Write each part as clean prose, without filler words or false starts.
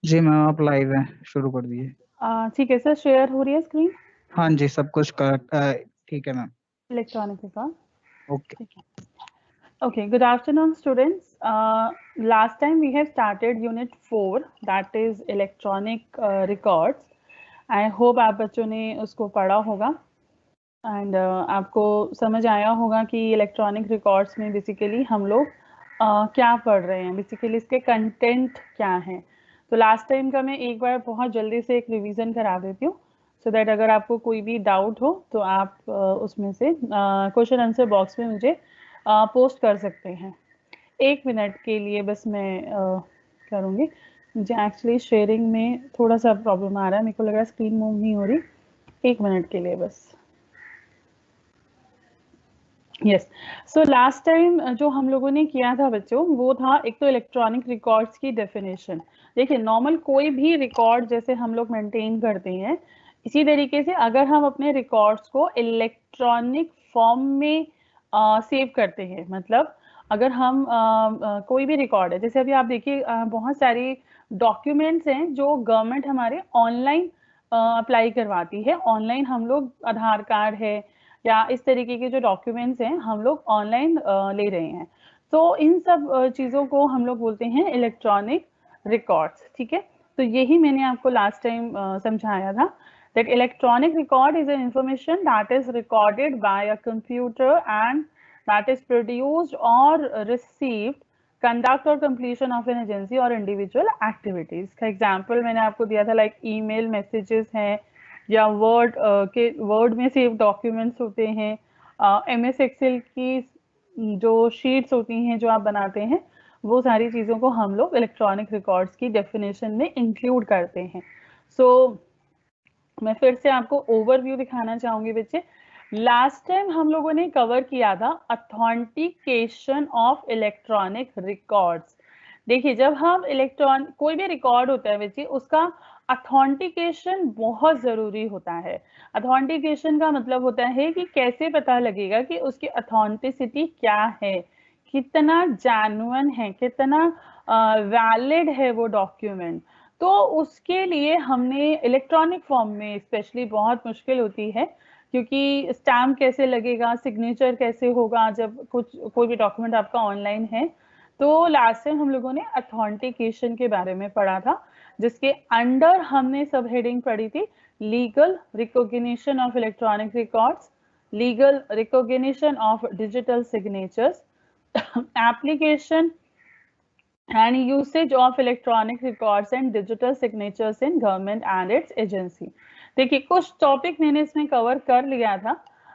जी ma'am, आप live हैं, शुरू कर दिए। ठीक है सर, शेयर हो रही है स्क्रीन। हाँ जी, सब कुछ करेक्ट। ठीक है मैम। Electronic record. ओके। ठीक है। Okay, good afternoon, students. Last time we have started Unit 4, that is electronic records. I hope आप बच्चों ने उसको पढ़ा होगा एंड आपको समझ आया होगा कि इलेक्ट्रॉनिक रिकॉर्ड्स में बेसिकली हम लोग क्या पढ़ रहे हैं, बेसिकली इसके कंटेंट क्या हैं। तो लास्ट टाइम का मैं एक बार बहुत जल्दी से एक रिवीजन करा देती हूँ, सो दैट अगर आपको कोई भी डाउट हो तो आप उसमें से क्वेश्चन आंसर बॉक्स में मुझे पोस्ट कर सकते हैं। 1 मिनट के लिए बस मैं करूँगी। मुझे एक्चुअली शेयरिंग में थोड़ा सा प्रॉब्लम आ रहा है, मेरे को लग रहा है स्क्रीन मूव नहीं हो रही। 1 मिनट के लिए बस। यस। सो लास्ट टाइम जो हम लोगों ने किया था बच्चों, वो था एक तो इलेक्ट्रॉनिक रिकॉर्ड्स की डेफिनेशन। देखिए, नॉर्मल कोई भी रिकॉर्ड जैसे हम लोग मेंटेन करते हैं, इसी तरीके से अगर हम अपने रिकॉर्ड्स को इलेक्ट्रॉनिक फॉर्म में सेव करते हैं, मतलब अगर हम कोई भी रिकॉर्ड है, जैसे अभी आप देखिए बहुत सारी डॉक्यूमेंट्स हैं जो गवर्नमेंट हमारे ऑनलाइन अप्लाई करवाती है। ऑनलाइन हम लोग आधार कार्ड है या इस तरीके के जो डॉक्यूमेंट्स हैं हम लोग ऑनलाइन ले रहे हैं। तो इन सब चीज़ों को हम लोग बोलते हैं इलेक्ट्रॉनिक रिकॉर्ड्स। ठीक है, तो यही मैंने आपको लास्ट टाइम समझाया था that electronic record is an information that is recorded by a computer and that is produced or received conduct or completion of an agency or individual activities का example मैंने आपको दिया था, लाइक ईमेल मैसेजेस हैं या word में save documents होते हैं, MS एक्सेल की जो शीट्स होती हैं जो आप बनाते हैं, वो सारी चीज़ों को हम लोग इलेक्ट्रॉनिक रिकॉर्ड्स की डेफिनेशन में इंक्लूड करते हैं। सो मैं फिर से आपको ओवरव्यू दिखाना चाहूंगी बच्चे। लास्ट टाइम हम लोगों ने कवर किया था अथेंटिकेशन ऑफ इलेक्ट्रॉनिक रिकॉर्ड्स। देखिए, जब हम कोई भी रिकॉर्ड होता है बच्चे, उसका अथेंटिकेशन बहुत जरूरी होता है। अथेंटिकेशन का मतलब होता है कि कैसे पता लगेगा कि उसकी अथेंटिसिटी क्या है, कितना जेन्युइन है, कितना वैलिड है वो डॉक्यूमेंट। तो उसके लिए हमने इलेक्ट्रॉनिक फॉर्म में स्पेशली बहुत मुश्किल होती है, क्योंकि स्टैम्प कैसे लगेगा, सिग्नेचर कैसे होगा जब कोई भी डॉक्यूमेंट आपका ऑनलाइन है। तो लास्ट टाइम हम लोगों ने अथेंटिकेशन के बारे में पढ़ा था, जिसके अंडर हमने सब हेडिंग पढ़ी थी legal recognition of electronic records, legal recognition of digital signatures, application and usage of electronic records and digital signatures in government and its agency। देखिए, कुछ टॉपिक मैंने इसमें कवर कर लिया था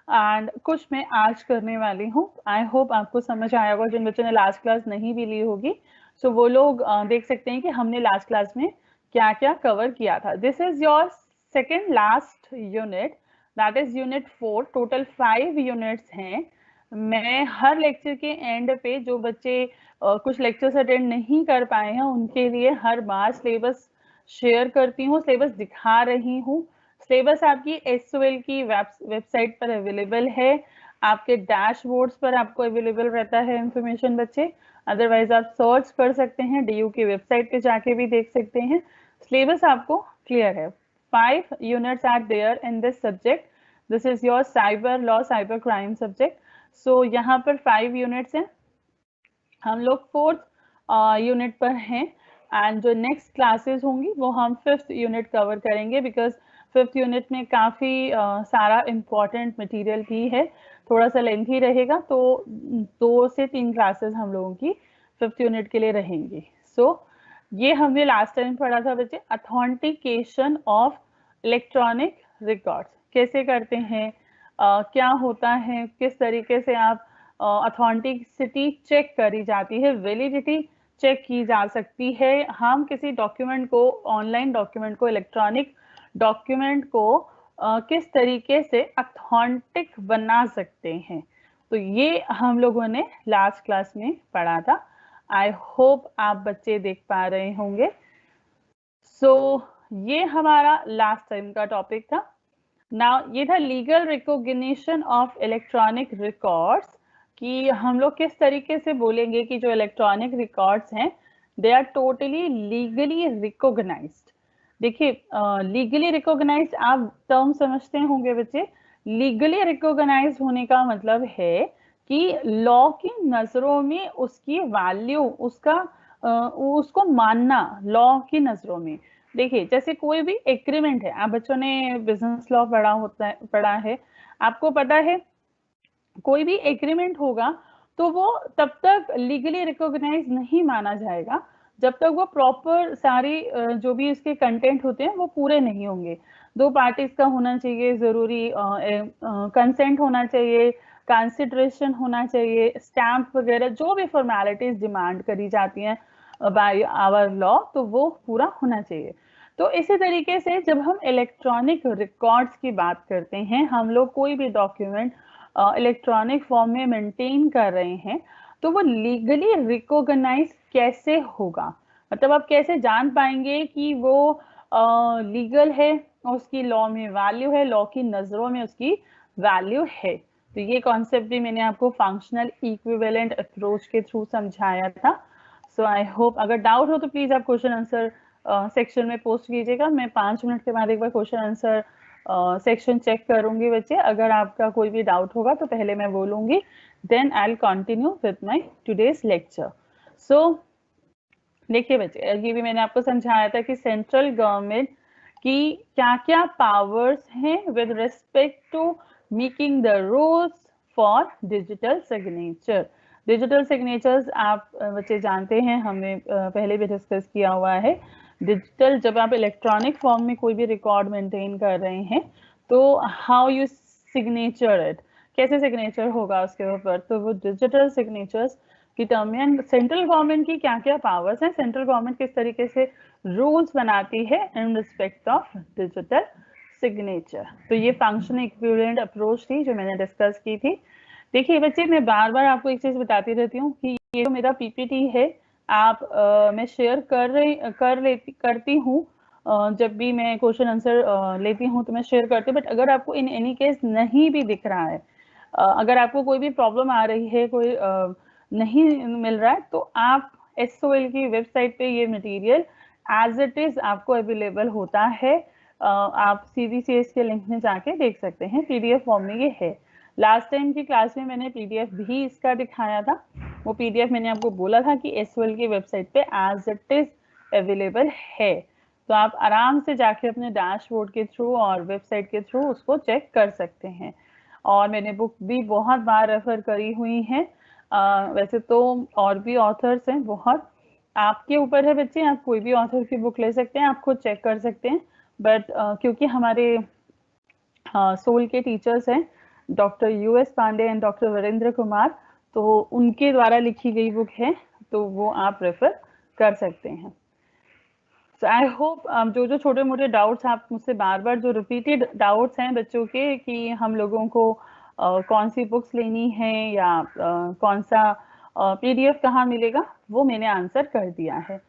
एंड कुछ मैं आज करने वाली हूँ। आई होप आपको समझ आया होगा। जिन बच्चों ने लास्ट क्लास नहीं भी ली होगी, सो वो लोग देख सकते हैं कि हमने लास्ट क्लास में क्या क्या कवर किया था। This is your second last unit, that is unit 4। Total 5 units हैं। मैं हर लेक्चर के एंड पे जो बच्चे कुछ लेक्चर्स अटेंड नहीं कर पाए हैं उनके लिए हर बार सिलेबस शेयर करती हूँ, सिलेबस दिखा रही हूँ। सिलेबस आपकी SOL की वेबसाइट पर अवेलेबल है, आपके डैशबोर्ड्स पर आपको अवेलेबल रहता है इंफॉर्मेशन बच्चे। अदरवाइज आप सर्च कर सकते हैं, DU की वेबसाइट पे जाके भी देख सकते हैं। सिलेबस आपको क्लियर है। 5 units are there in this subject. This is your cyber law, cyber crime subject. So यहाँ पर 5 यूनिट्स हैं, हम लोग 4th यूनिट पर हैं एंड जो नेक्स्ट क्लासेस होंगी वो हम 5th यूनिट कवर करेंगे, बिकॉज 5th यूनिट में काफ़ी सारा इम्पॉर्टेंट मटेरियल भी है, थोड़ा सा लेंथी रहेगा। तो 2 से 3 क्लासेस हम लोगों की 5th यूनिट के लिए रहेंगी। सो ये हमने लास्ट टाइम पढ़ा था बच्चे, अथेंटिकेशन ऑफ इलेक्ट्रॉनिक रिकॉर्ड्स कैसे करते हैं, क्या होता है, किस तरीके से आप अथेंटिसिटी चेक करी जाती है, वैलिडिटी चेक की जा सकती है। हम किसी डॉक्यूमेंट को, ऑनलाइन डॉक्यूमेंट को, इलेक्ट्रॉनिक डॉक्यूमेंट को किस तरीके से अथेंटिक बना सकते हैं, तो ये हम लोगों ने लास्ट क्लास में पढ़ा था। आई होप आप बच्चे देख पा रहे होंगे। सो ये हमारा लास्ट टाइम का टॉपिक था। नाउ ये था legal recognition of electronic records, कि हम लोग किस तरीके से बोलेंगे कि जो इलेक्ट्रॉनिक रिकॉर्ड्स हैं they are totally legally recognised. देखिए लीगली रिकॉग्नाइज्ड आप टर्म समझते होंगे बच्चे। लीगली रिकॉग्नाइज्ड होने का मतलब है कि लॉ की नजरों में उसकी वैल्यू, उसका उसको मानना लॉ की नजरों में। देखिए जैसे कोई भी एग्रीमेंट है, आप बच्चों ने बिजनेस लॉ पढ़ा है, आपको पता है कोई भी एग्रीमेंट होगा तो वो तब तक लीगली रिकॉग्नाइज नहीं माना जाएगा जब तक वो प्रॉपर सारी जो भी इसके कंटेंट होते हैं वो पूरे नहीं होंगे। दो पार्टीज का होना चाहिए जरूरी, कंसेंट होना चाहिए, कंसिडरेशन होना चाहिए, स्टैम्प वगैरह जो भी फॉर्मेलिटीज डिमांड करी जाती हैं बाय आवर लॉ, तो वो पूरा होना चाहिए। तो इसी तरीके से जब हम इलेक्ट्रॉनिक रिकॉर्ड्स की बात करते हैं, हम लोग कोई भी डॉक्यूमेंट इलेक्ट्रॉनिक फॉर्म में मेंटेन कर रहे हैं, तो वो लीगली रिकॉग्नाइज कैसे होगा, मतलब आप कैसे जान पाएंगे कि वो लीगल है, उसकी लॉ में वैल्यू है, लॉ की नजरों में उसकी वैल्यू है। तो ये कॉन्सेप्ट भी मैंने आपको फंक्शनल इक्विवेलेंट अप्रोच के थ्रू समझाया था। सो आई होप, अगर डाउट हो तो प्लीज आप क्वेश्चन आंसर सेक्शन में पोस्ट कीजिएगा। मैं 5 मिनट के बाद एक बार क्वेश्चन आंसर सेक्शन चेक करूंगी बच्चे। अगर आपका कोई भी डाउट होगा तो पहले मैं बोलूंगी, then I will continue with my today's lecture. So देखिए बच्चे, ये भी मैंने आपको समझाया था कि सेंट्रल गवर्नमेंट की क्या क्या पावर्स हैं with respect to making the rules for digital signature. Digital signatures आप बच्चे जानते हैं, हमने पहले भी डिस्कस किया हुआ है। डिजिटल, जब आप इलेक्ट्रॉनिक फॉर्म में कोई भी रिकॉर्ड मेंटेन कर रहे हैं तो हाउ यू सिग्नेचर इट, कैसे सिग्नेचर होगा उसके ऊपर, तो वो डिजिटल सिग्नेचर्स की टर्म में सेंट्रल गवर्नमेंट की क्या क्या पावर्स हैं, सेंट्रल गवर्नमेंट किस तरीके से रूल्स बनाती है in respect of digital signature. तो ये फंक्शन इक्विवेलेंट अप्रोच थी जो मैंने डिस्कस की थी। देखिए बच्चे, मैं बार बार आपको एक चीज बताती रहती हूँ कि ये जो मेरा पीपीटी है आप मैं शेयर करती हूँ जब भी मैं क्वेश्चन आंसर लेती हूँ तो मैं शेयर करती हूँ। बट अगर आपको इन एनी केस नहीं भी दिख रहा है, अगर आपको कोई भी प्रॉब्लम आ रही है, कोई नहीं मिल रहा है, तो आप SOL की वेबसाइट पे ये मटेरियल एज इट इज आपको अवेलेबल होता है। आप CVCS के लिंक में जाके देख सकते हैं, PDF फॉर्म में ये है। लास्ट टाइम की क्लास में मैंने PDF भी इसका दिखाया था, वो PDF मैंने आपको बोला था कि SOL की वेबसाइट पे एज इट इज अवेलेबल है, तो आप आराम से जाके अपने डैशबोर्ड के थ्रू और वेबसाइट के थ्रू उसको चेक कर सकते हैं। और मैंने बुक भी बहुत बार रेफर करी हुई है। वैसे तो और भी ऑथर्स हैं बहुत, आपके ऊपर है बच्चे, आप कोई भी ऑथर की बुक ले सकते हैं, आप खुद चेक कर सकते हैं। बट क्योंकि हमारे सोल के टीचर्स हैं doctor US Pandey and doctor Virendra Kumar, तो उनके द्वारा लिखी गई बुक है, तो वो आप रेफर कर सकते हैं। सो आई होप जो जो छोटे मोटे डाउट्स आप मुझसे बार बार जो रिपीटेड डाउट्स हैं बच्चों के कि हम लोगों को कौन सी बुक्स लेनी है या कौन सा PDF कहाँ मिलेगा, वो मैंने आंसर कर दिया है।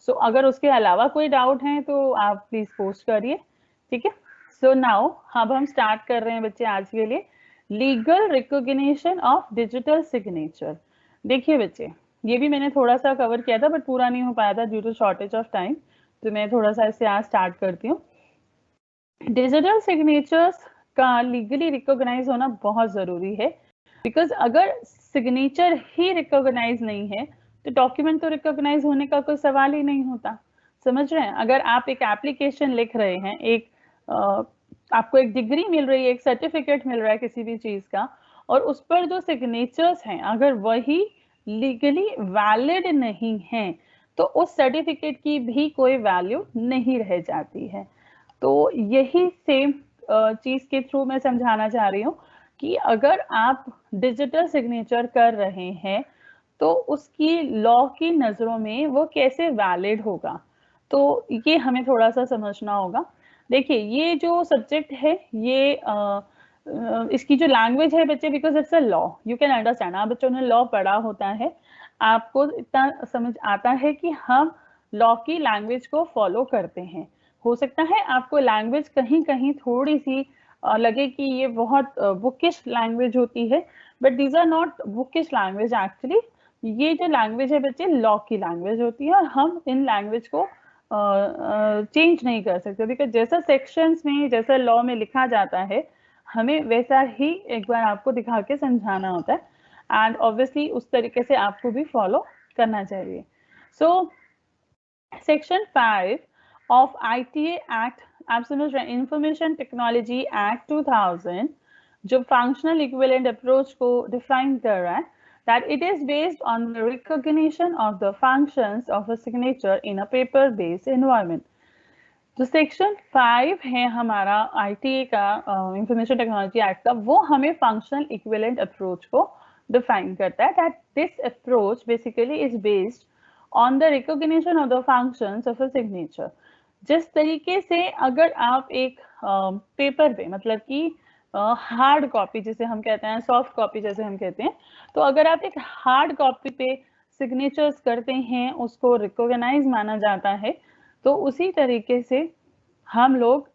सो अगर उसके अलावा कोई डाउट है तो आप प्लीज पोस्ट करिए, ठीक है। सो नाउ अब हम स्टार्ट कर रहे हैं बच्चे आज के लिए legal recognition of digital signature. देखिए बच्चे, ये भी मैंने थोड़ा सा कवर किया था बट पूरा नहीं हो पाया था due to shortage of time, तो मैं थोड़ा सा इससे आज स्टार्ट करती हूँ। डिजिटल सिग्नेचर्स का लीगली रिकॉग्नाइज होना बहुत जरूरी है, बिकॉज अगर सिग्नेचर ही रिकॉग्नाइज नहीं है तो डॉक्यूमेंट तो रिकॉग्नाइज होने का कोई सवाल ही नहीं होता। समझ रहे हैं? अगर आप एक एप्लीकेशन लिख रहे हैं, एक आपको एक डिग्री मिल रही है, एक सर्टिफिकेट मिल रहा है किसी भी चीज का, और उस पर जो सिग्नेचर्स हैं अगर वही लीगली वैलिड नहीं है तो उस सर्टिफिकेट की भी कोई वैल्यू नहीं रह जाती है। तो यही सेम चीज के थ्रू मैं समझाना चाह रही हूँ कि अगर आप डिजिटल सिग्नेचर कर रहे हैं तो उसकी लॉ की नजरों में वो कैसे वैलिड होगा, तो ये हमें थोड़ा सा समझना होगा। देखिए ये जो सब्जेक्ट है ये इसकी जो लैंग्वेज है बच्चे, because it's a law, you can understand, आप बच्चों ने लॉ पढ़ा होता है, आपको इतना समझ आता है कि हम लॉ की लैंग्वेज को फॉलो करते हैं। हो सकता है आपको लैंग्वेज कहीं कहीं थोड़ी सी लगे कि ये बहुत बुकिश लैंग्वेज होती है, but these are not bookish language actually. ये जो लैंग्वेज है बच्चे लॉ की लैंग्वेज होती है और हम इन लैंग्वेज को चेंज नहीं कर सकते, बिकॉज जैसा सेक्शंस में जैसा लॉ में लिखा जाता है हमें वैसा ही एक बार आपको दिखा के समझाना होता है एंड ऑब्वियसली उस तरीके से आपको भी फॉलो करना चाहिए। So section 5 of ITA Act, Absolute Information Technology Act 2000, जो functional equivalent approach को define कर रहा है, that it is based on the recognition of the functions of a signature in a paper-based environment. जो section 5 है हमारा ITA का information technology act का, वो हमें फंक्शनल इक्विवेलेंट अप्रोच को डिफाइन करता है, that this approach basically is based on the recognition of the functions of a signature. जिस तरीके से अगर आप एक पेपर पे, मतलब कि हार्ड कॉपी जिसे हम कहते हैं, सॉफ्ट कॉपी जैसे हम कहते हैं, तो अगर आप एक हार्ड कॉपी पे सिग्नेचर्स करते हैं उसको रिकॉग्नाइज माना जाता है, तो उसी तरीके से हम लोग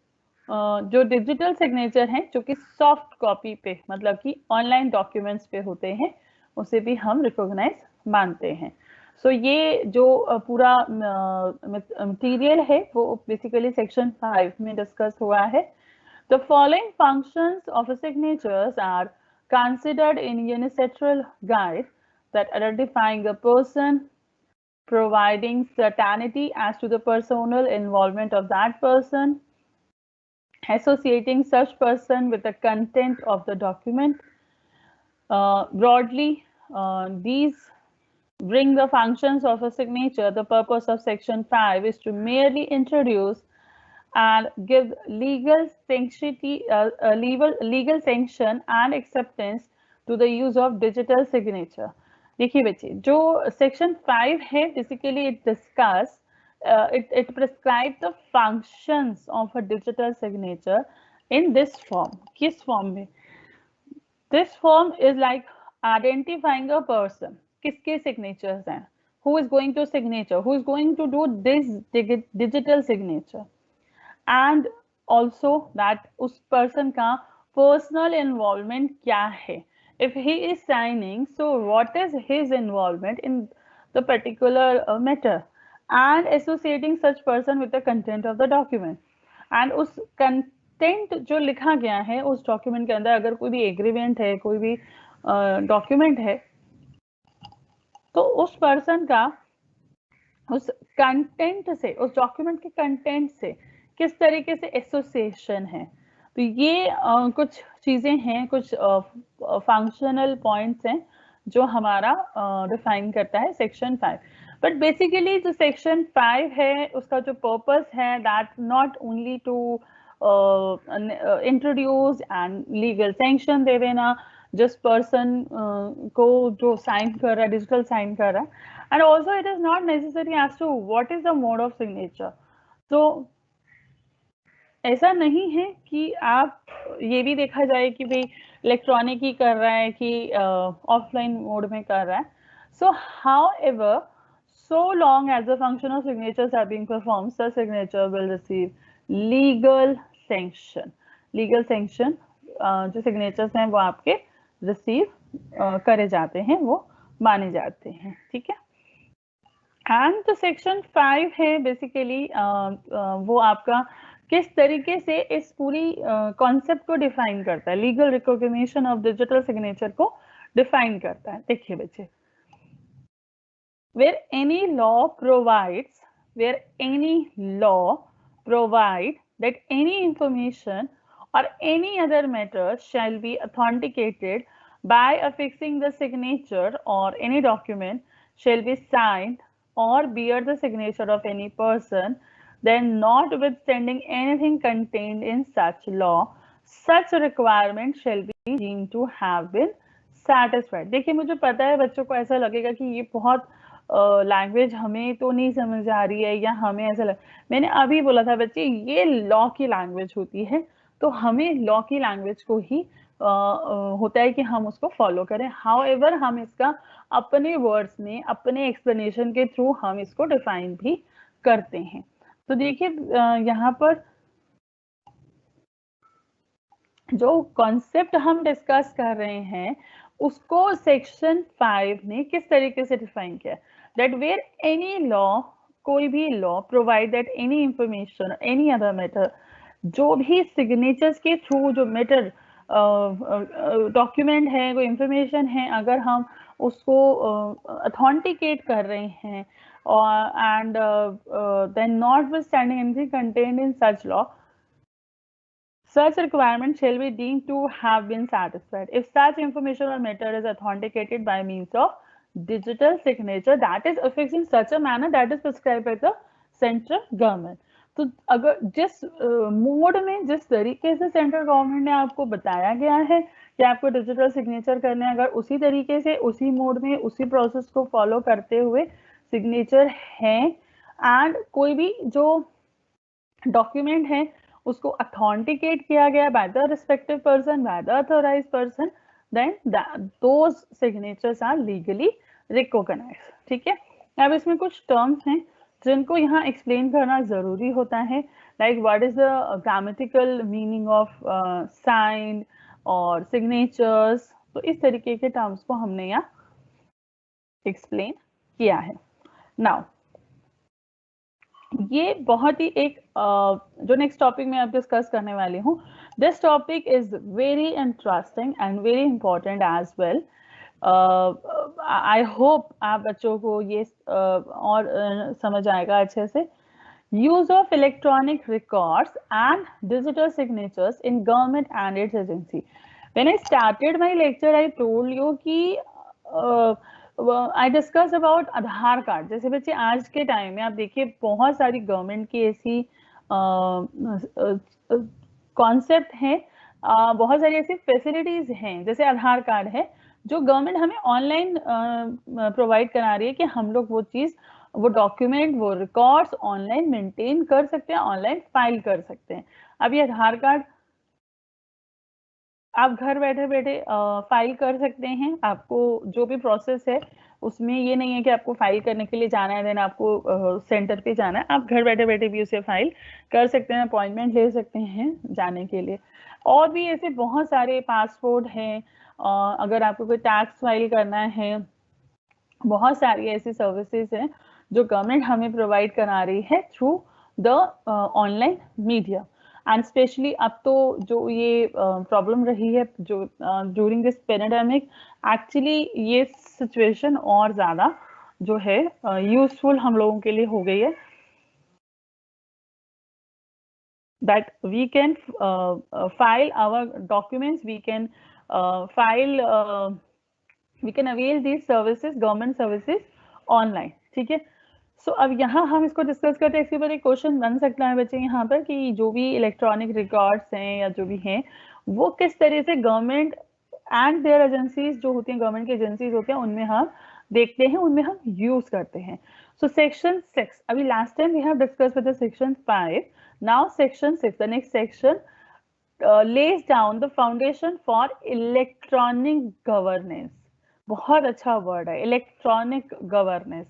जो डिजिटल सिग्नेचर हैं जो कि सॉफ्ट कॉपी पे मतलब कि ऑनलाइन डॉक्यूमेंट्स पे होते हैं, उसे भी हम रिकॉग्नाइज मानते हैं। सो ये जो पूरा मटेरियल है वो बेसिकली सेक्शन 5 में डिस्कस हुआ है। The following functions of a signatures are considered in unilateral guide, that identifying a person, providing certainty as to the personal involvement of that person, associating such person with the content of the document. Broadly, these bring the functions of a signature. The purpose of section 5 is to merely introduce and give legal sanction and acceptance to the use of digital signature. देखिए बच्चे, जो section 5 है basically it discuss it prescribes the functions of a digital signature in this form. किस form में? This form is like identifying a person. किसके signatures हैं? Who is going to signature? Who is going to do this digital signature? And also that उस person का personal involvement क्या है? If he is signing, so what is his involvement in the particular matter? And associating such person with the content of the document. And उस content जो लिखा गया है उस document के अंदर, अगर कोई भी agreement है, कोई भी document है, तो उस person का उस कंटेंट से, उस डॉक्यूमेंट के कंटेंट से किस तरीके से एसोसिएशन है। तो ये कुछ चीजें हैं, कुछ फंक्शनल पॉइंट्स हैं जो हमारा डिफाइन करता है सेक्शन 5। बट बेसिकली जो सेक्शन 5 है उसका जो पर्पस है, that not only to introduce and legal sanction दे देना जिस पर्सन को जो साइन कर रहा है, डिजिटल साइन कर रहा है, and also it is not necessary as to what is the mode of signature. तो ऐसा नहीं है कि आप ये भी देखा जाए कि भाई इलेक्ट्रॉनिक ही कर रहा है कि ऑफलाइन मोड में कर रहा है. So however, so long as the function of signatures are being performed, such signature will receive legal sanction. Legal sanction जो signatures हैं वो आपके रिसीव करे जाते हैं, वो माने जाते हैं, ठीक है. एंड तो सेक्शन 5 है बेसिकली वो आपका किस तरीके से इस पूरी कॉन्सेप्ट को डिफाइन करता है, legal recognition of digital signature को डिफाइन करता है. देखिए बच्चे, where any law provide that any information or any other matter shall be authenticated by affixing the signature, or any document shall be signed or bear the signature of any person, then notwithstanding anything contained in such law, such requirement shall be deemed to have been satisfied. देखिए, मुझे पता है बच्चों को ऐसा लगेगा कि ये बहुत लैंग्वेज हमें तो नहीं समझ आ रही है, या हमें ऐसा मैंने अभी बोला था बच्चे, ये लॉ की लैंग्वेज होती है, तो हमें लॉ की लैंग्वेज को ही होता है कि हम उसको फॉलो करें. हाउएवर हम इसका अपने वर्ड्स में, अपने एक्सप्लेनेशन के थ्रू हम इसको डिफाइन भी करते हैं. तो देखिए यहाँ पर जो कॉन्सेप्ट हम डिस्कस कर रहे हैं उसको सेक्शन 5 ने किस तरीके से डिफाइन किया, दैट वेयर एनी लॉ, कोई भी law provide that any information any other matter, जो भी सिग्नेचर्स के थ्रू जो मैटर डॉक्यूमेंट है, कोई इंफॉर्मेशन है, अगर हम उसको ऑथेंटिकेट कर रहे हैं and then notwithstanding anything contained in such law, such requirement shall be deemed to have been satisfied if such information or matter is authenticated by means of digital signature that is affixed in such a manner that is prescribed by the central government. तो अगर जिस mode में, जिस तरीके से central government ने आपको बताया गया है कि आपको डिजिटल सिग्नेचर करने, अगर उसी तरीके से, उसी मोड में, उसी प्रोसेस को फॉलो करते हुए सिग्नेचर है एंड कोई भी जो डॉक्यूमेंट है उसको ऑथेंटिकेट किया गया by the respective person, by the authorised person, then those signatures are legally recognised. ठीक है, अब इसमें कुछ टर्म्स हैं जिनको यहाँ एक्सप्लेन करना जरूरी होता है, like what is the grammatical meaning of sine और सिग्नेचर्स। तो इस तरीके के टर्म्स को हमने यहाँ एक्सप्लेन किया है। नाउ ये बहुत ही एक जो नेक्स्ट टॉपिक में आप डिस्कस करने वाली हूँ, this topic is very interesting and very important as well. I hope आप बच्चों को ये और समझ आएगा अच्छे से। Use of electronic records and digital signatures in government and its agency. When I started my lecture I told you कि I discuss about Aadhaar card. जैसे बच्चे आज के टाइम में आप देखिए बहुत सारी गवर्नमेंट की ऐसी कॉन्सेप्ट हैं, बहुत सारी ऐसी फैसिलिटीज हैं, जैसे आधार कार्ड है जो गवर्नमेंट हमें ऑनलाइन प्रोवाइड करा रही है कि हम लोग वो चीज, वो डॉक्यूमेंट, वो रिकॉर्ड्स ऑनलाइन मेंटेन कर सकते हैं, ऑनलाइन फाइल कर सकते हैं। अब ये आधार कार्ड आप घर बैठे बैठे फाइल कर सकते हैं। आपको जो भी प्रोसेस है उसमें ये नहीं है कि आपको फाइल करने के लिए जाना है, देन आपको सेंटर पे जाना है। आप घर बैठे बैठे भी उसे फाइल कर सकते हैं, अपॉइंटमेंट ले सकते हैं जाने के लिए। और भी ऐसे बहुत सारे पासपोर्ट हैं, अगर आपको कोई टैक्स फाइल करना है, बहुत सारी ऐसी सर्विसेज हैं जो गवर्नमेंट हमें प्रोवाइड करा रही है through the online media. And specially अब तो जो ये प्रॉब्लम रही है जो ड्यूरिंग दिस पेंडेमिक, एक्चुअली ये सिचुएशन और ज्यादा जो है यूजफुल हम लोगों के लिए हो गई है, that we can file our documents, we can we can avail these services, government services online। ठीक है, सो अब यहाँ हम इसको डिस्कस करते हैं। इसके ऊपर एक क्वेश्चन बन सकता है बच्चे यहाँ पर कि जो भी इलेक्ट्रॉनिक रिकॉर्ड्स हैं या जो भी हैं वो किस तरह से गवर्नमेंट एंड देयर एजेंसीज जो होती हैं, गवर्नमेंट की एजेंसीज होती हैं, उनमें हम देखते हैं, उनमें हम यूज करते हैं। सो सेक्शन 6, अभी last time we have discussed with the section 5, now section 6, the next section lays down the foundation for electronic governance। बहुत अच्छा वर्ड है electronic governance.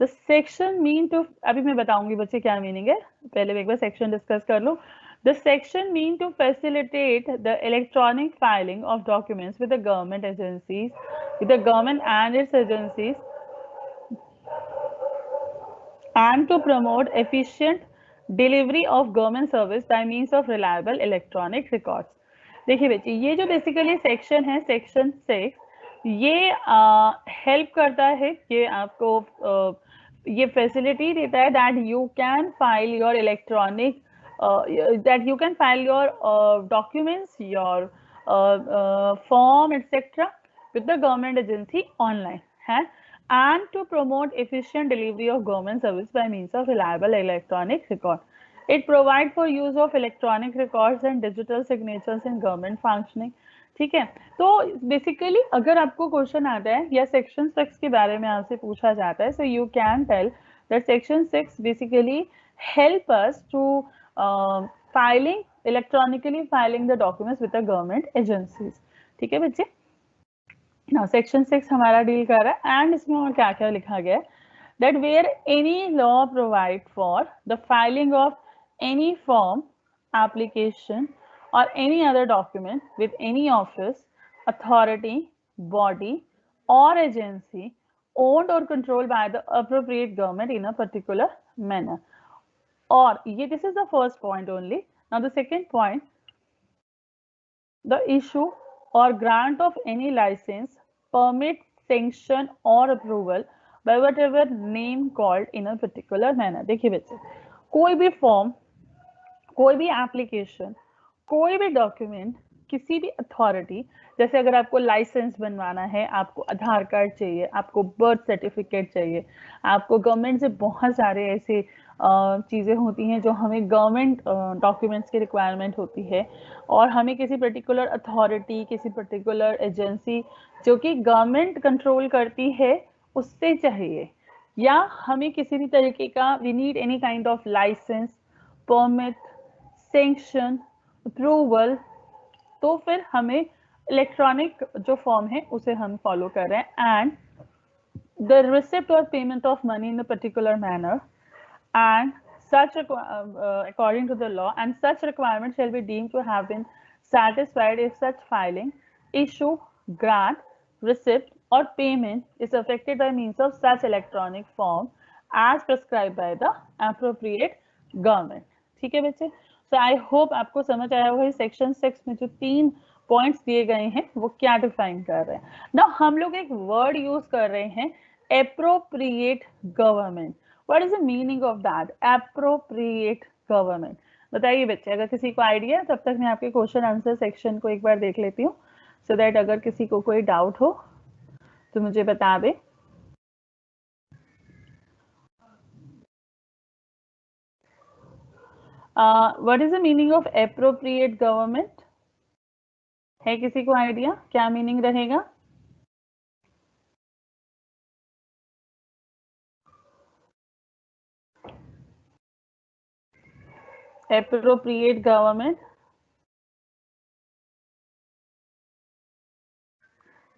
The section mean to, अभी मैं बताऊंगी बच्चे क्या मीनिंग है, पहले एक बार सेक्शन डिस्कस कर लो। The section mean to facilitate the electronic filing of documents with the government agencies, with the government and its agencies, and to promote efficient delivery of government service by means of reliable electronic records। देखिए बच्चे, ये जो basically section है, section 6, ये help करता है कि आपको ये फैसिलिटी देता है that you can file your electronic, that you can file your documents, your form etcetera with the government agency online, and to promote efficient delivery of government service by means of reliable electronic record। It provides for use of electronic records and digital signatures in government functioning। ठीक है, तो basically अगर आपको question आता है या section 6 के बारे में आपसे पूछा जाता है, so you can tell that section 6 basically help us to filing, electronically filing the documents with the government agencies। ठीक है बच्चे, now section 6 हमारा डील कर रहा है, एंड इसमें और क्या क्या लिखा गया है, that where any law provide for the filing of any form, application or any other document with any office, authority, body, or agency owned or controlled by the appropriate government in a particular manner. Or this is the first point only. Now the second point, the issue or grant of any license, permit, sanction or approval by whatever name called in a particular manner. देखिए बच्चे, कोई भी form, कोई भी application, कोई भी document किसी भी अथॉरिटी, जैसे अगर आपको लाइसेंस बनवाना है, आपको आधार कार्ड चाहिए, आपको बर्थ सर्टिफिकेट चाहिए, आपको गवर्नमेंट से बहुत सारे ऐसे चीज़ें होती हैं जो हमें गवर्नमेंट डॉक्यूमेंट्स की रिक्वायरमेंट होती है, और हमें किसी पर्टिकुलर अथॉरिटी, किसी पर्टिकुलर एजेंसी जो कि गवर्नमेंट कंट्रोल करती है उससे चाहिए, या हमें किसी भी तरीके का we need any kind of licence, permit, sanction, approval, तो फिर हमें इलेक्ट्रॉनिक जो फॉर्म है उसे हम फॉलो कर रहे हैं. एंड द रिसिप्ट और payment of money in a particular manner and such according to the law, and such requirement shall be deemed to have been satisfied if such filing, issue, grant, receipt or payment is effected by means of such electronic form as prescribed by the appropriate government. ठीक है बच्चे? So I hope आपको समझ आया होगा section 6 में जो 3 points दिए गए हैं वो क्या डिफाइन कर रहे हैं. ना हम लोग एक वर्ड यूज कर रहे हैं, appropriate government. What is the meaning of that? Appropriate government. बताइए बच्चे, अगर किसी को आइडिया है, तब तक मैं आपके क्वेश्चन आंसर सेक्शन को एक बार देख लेती हूँ, सो दैट अगर किसी को कोई डाउट हो तो मुझे बता दे. What is the meaning of appropriate government? है किसी को आइडिया क्या मीनिंग रहेगा? Appropriate government.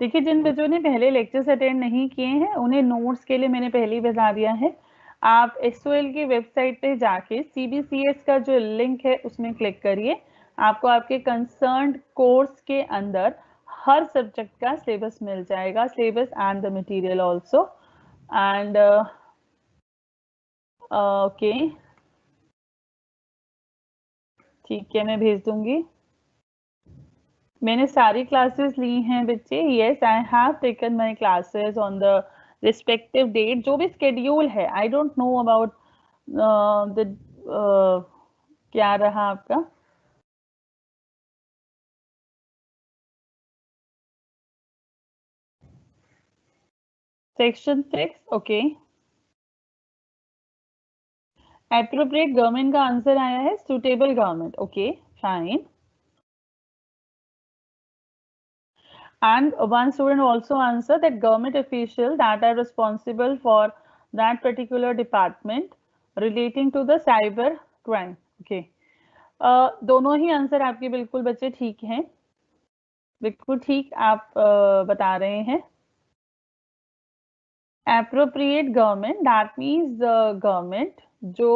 देखिए, जिन बच्चों ने पहले लेक्चर्स अटेंड नहीं किए हैं उन्हें नोट्स के लिए मैंने पहले ही बता दिया है. आप SOL की वेबसाइट पे जाके CBCS का जो लिंक है उसमें क्लिक करिए. आपको आपके कंसर्न्ड कोर्स के अंदर हर सब्जेक्ट का सिलेबस मिल जाएगा, syllabus and the material also. And okay, ठीक है, मैं भेज दूंगी. मैंने सारी क्लासेस ली हैं बच्चे. Yes, I have taken my classes on the respective date. जो भी स्केड्यूल है, I don't know about the क्या रहा आपका. Section 6, okay. एप्रोप्रिएट गवर्नमेंट का आंसर आया है suitable government. Okay, fine. And one student also answered that government officials that are responsible for that particular department relating to the cyber crime. Okay. दोनों ही answer आपके बिल्कुल बच्चे ठीक हैं, बिल्कुल ठीक आप बता रहे हैं. Appropriate government that means government जो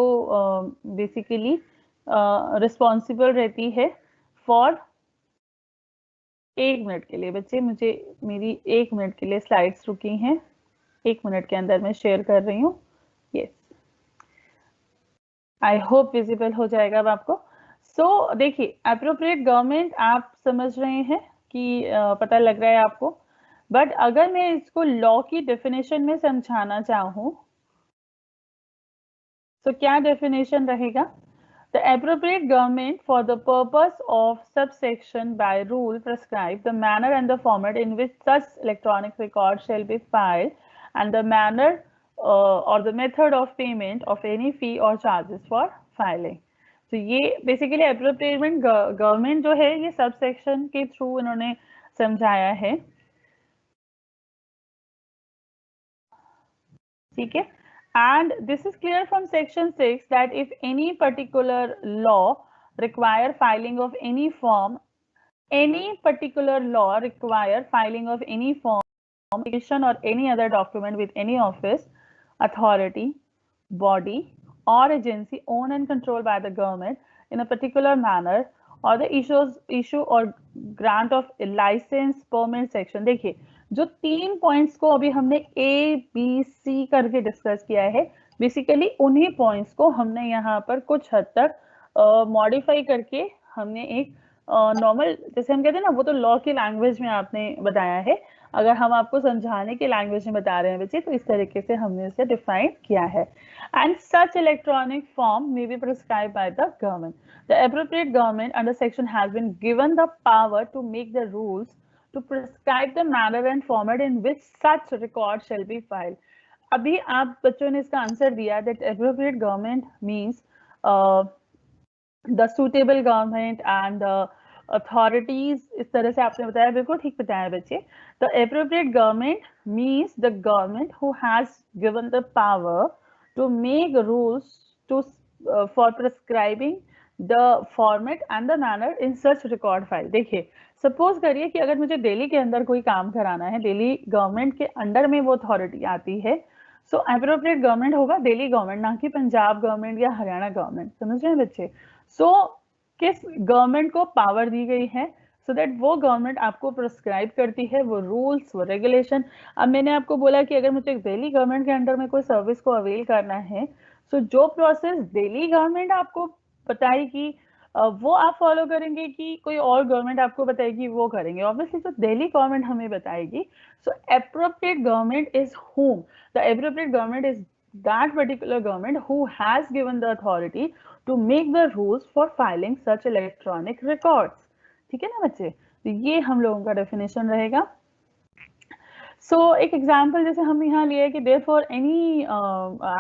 बेसिकली रिस्पॉन्सिबल रहती है फॉर. 1 मिनट के लिए बच्चे, मुझे मेरी 1 मिनट के लिए स्लाइड्स रुकी हैं, 1 मिनट के अंदर मैं शेयर कर रही हूँ. यस, आई होप विजिबल हो जाएगा अब आपको. सो देखिए, एप्रोप्रिएट गवर्नमेंट आप समझ रहे हैं कि पता लग रहा है आपको. बट अगर मैं इसको लॉ की डेफिनेशन में समझाना चाहूँ तो क्या डेफिनेशन रहेगा? The appropriate government for the purpose of subsection by rule prescribe the manner and the format in which such electronic record shall be filed and the manner or the method of payment of any fee or charges for filing. तो ये basically appropriate government जो है ये subsection के through इन्होंने समझाया है. ठीक है. And this is clear from section 6 that if any particular law require filing of any form, any particular law require filing of any form, petition or any other document with any office, authority, body or agency owned and controlled by the government in a particular manner और the issue और grant of licence permit section. देखिए जो 3 points को अभी हमने A B C करके discuss किया है, बेसिकली उन्हीं पॉइंट्स को हमने यहाँ पर कुछ हद तक मॉडिफाई करके हमने एक नॉर्मल, जैसे हम कहते हैं ना, वो तो लॉ की लैंग्वेज में आपने बताया है, अगर हम आपको समझाने की लैंग्वेज में बता रहे हैं बच्चे, तो इस तरीके से हमने इसे डिफाइन किया है। And such electronic form may be prescribe by the government. The appropriate government under section has been given the power to make the rules to prescribe the manner and format in which such record shall be filed. अभी आप बच्चों ने इसका answer दिया that appropriate government means the suitable government and the authorities, इस तरह से आपने बताया, बिल्कुल ठीक बताया बच्चे। The appropriate government means the government who has given the power to make rules to for prescribing the format and the manner in such record file। देखिए सपोज करिए कि अगर मुझे दिल्ली के अंदर कोई काम कराना है, दिल्ली गवर्नमेंट के अंडर में वो अथॉरिटी आती है, सो एप्रोप्रिएट गवर्नमेंट होगा दिल्ली गवर्नमेंट, ना कि पंजाब गवर्नमेंट या हरियाणा गवर्नमेंट। समझ रहे हैं बच्चे? सो किस गवर्नमेंट को पावर दी गई है, सो दैट वो गवर्नमेंट आपको प्रिस्क्राइब करती है वो रूल्स, वो रेगुलेशन। अब मैंने आपको बोला कि अगर मुझे दिल्ली गवर्नमेंट के अंडर में कोई सर्विस को अवेल करना है, सो जो प्रोसेस दिल्ली गवर्नमेंट आपको बताएगी वो आप फॉलो करेंगे कि कोई और गवर्नमेंट आपको बताएगी वो करेंगे? ऑब्वियसली तो दिल्ली गवर्नमेंट हमें बताएगी। So appropriate government is whom? The appropriate government is that particular government who has given the authority to make the rules for filing such electronic records। ठीक है ना बच्चे? तो ये हम लोगों का डेफिनेशन रहेगा। सो एक एग्जाम्पल जैसे हम यहाँ लिए कि therefore any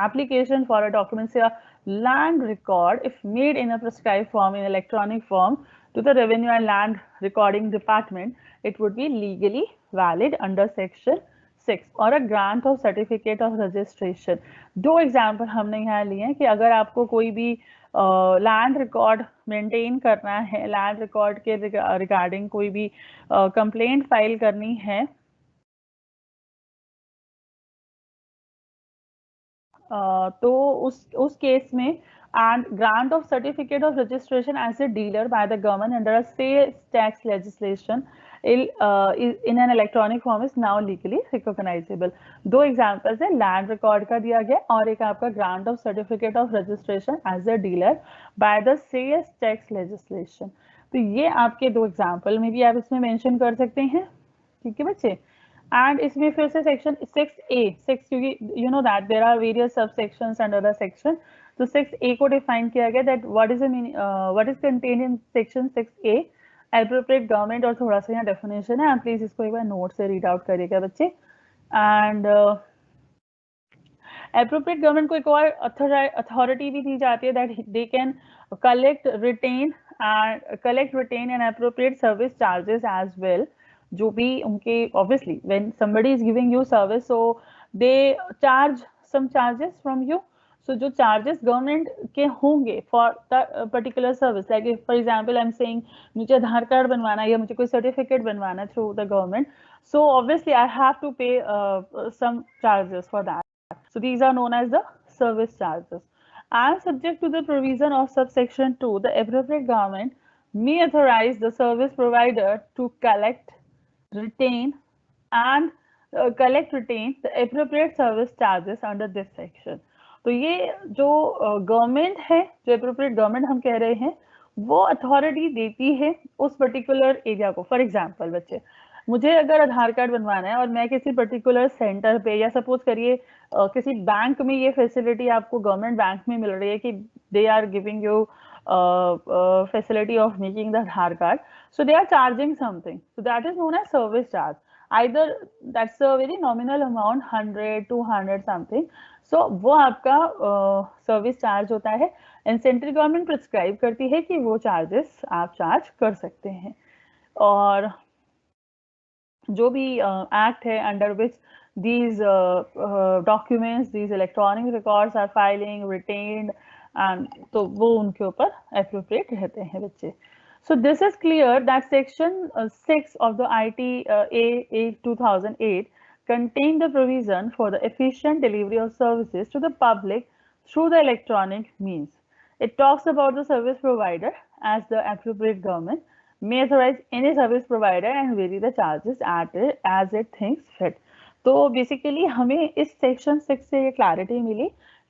application for a document, say a land record, if made in a prescribed form in electronic form to the Revenue and Land Recording Department, it would be legally valid under section 6 or a grant of certificate of registration। दो example हमने यहाँ लिए हैं कि अगर आपको कोई भी लैंड रिकॉर्ड मेंटेन करना है, लैंड रिकॉर्ड के रिगार्डिंग कोई भी कंप्लेंट फाइल करनी है, तो उस केस में and grant of certificate of registration as a dealer by the government under a sales tax legislation in an electronic form is now legally recognisable. दो examples है, लैंड रिकॉर्ड का दिया गया और एक आपका grant of certificate of registration as a dealer by the sales tax legislation. तो ये आपके दो एग्जाम्पल में भी आप इसमें मेंशन कर सकते हैं। ठीक है बच्चे? एंड इसमें फिर से सेक्शन 6A, 6 क्योंकि you know that there are various sub sections under the section, तो 6A को डिफाइन किया गया that what is contained in section 6A appropriate government, और थोड़ा सा यहाँ डेफिनेशन है, प्लीज इसको एक बार नोट से रीड आउट करिएगा बच्चे। एंड एप्रोप्रिएट गवर्नमेंट को एक और अथॉरिटी भी दी जाती है that they can collect retain and appropriate service charges as well. जो भी उनके obviously when somebody is giving you service, so they charge some charges from you, so जो charges government के होंगे for the particular service, like if for example I'm saying मुझे आधार card बनवाना है या मुझे कोई सर्टिफिकेट बनवाना through the government, so obviously I have to pay some charges for that, so these are known as the service charges। And subject to the provision of subsection 2, the appropriate government may authorize the service provider to collect, retain the appropriate service charges under this section। तो ये जो government है, जो appropriate government हम कह रहे हैं, वो अथॉरिटी देती है उस पर्टिकुलर एरिया को। फॉर एग्जांपल बच्चे, मुझे अगर आधार कार्ड बनवाना है और मैं किसी पर्टिकुलर सेंटर पे, या सपोज करिए किसी बैंक में ये फैसिलिटी आपको गवर्नमेंट बैंक में मिल रही है कि they are giving you facility of making the Aadhaar card, so they are charging something, so that is known as service charge, either that's a very nominal amount 100 200 something, so वो आपका service charge होता है and central government prescribe करती है कि वो charges आप charge कर सकते हैं। और जो भी एक्ट है under which these documents, these electronic records are filing, retained, तो वो उनके ऊपर एप्रोप्रिएट रहते हैं बच्चे। So this is clear that section 6 of the ITAA 2008 contain the provision for the efficient delivery of services to the public through the electronic means। It talks about the service provider as the appropriate government may authorize any service provider and vary the charges as it thinks fit. तो basically हमें इस section 6 से ये clarity मिली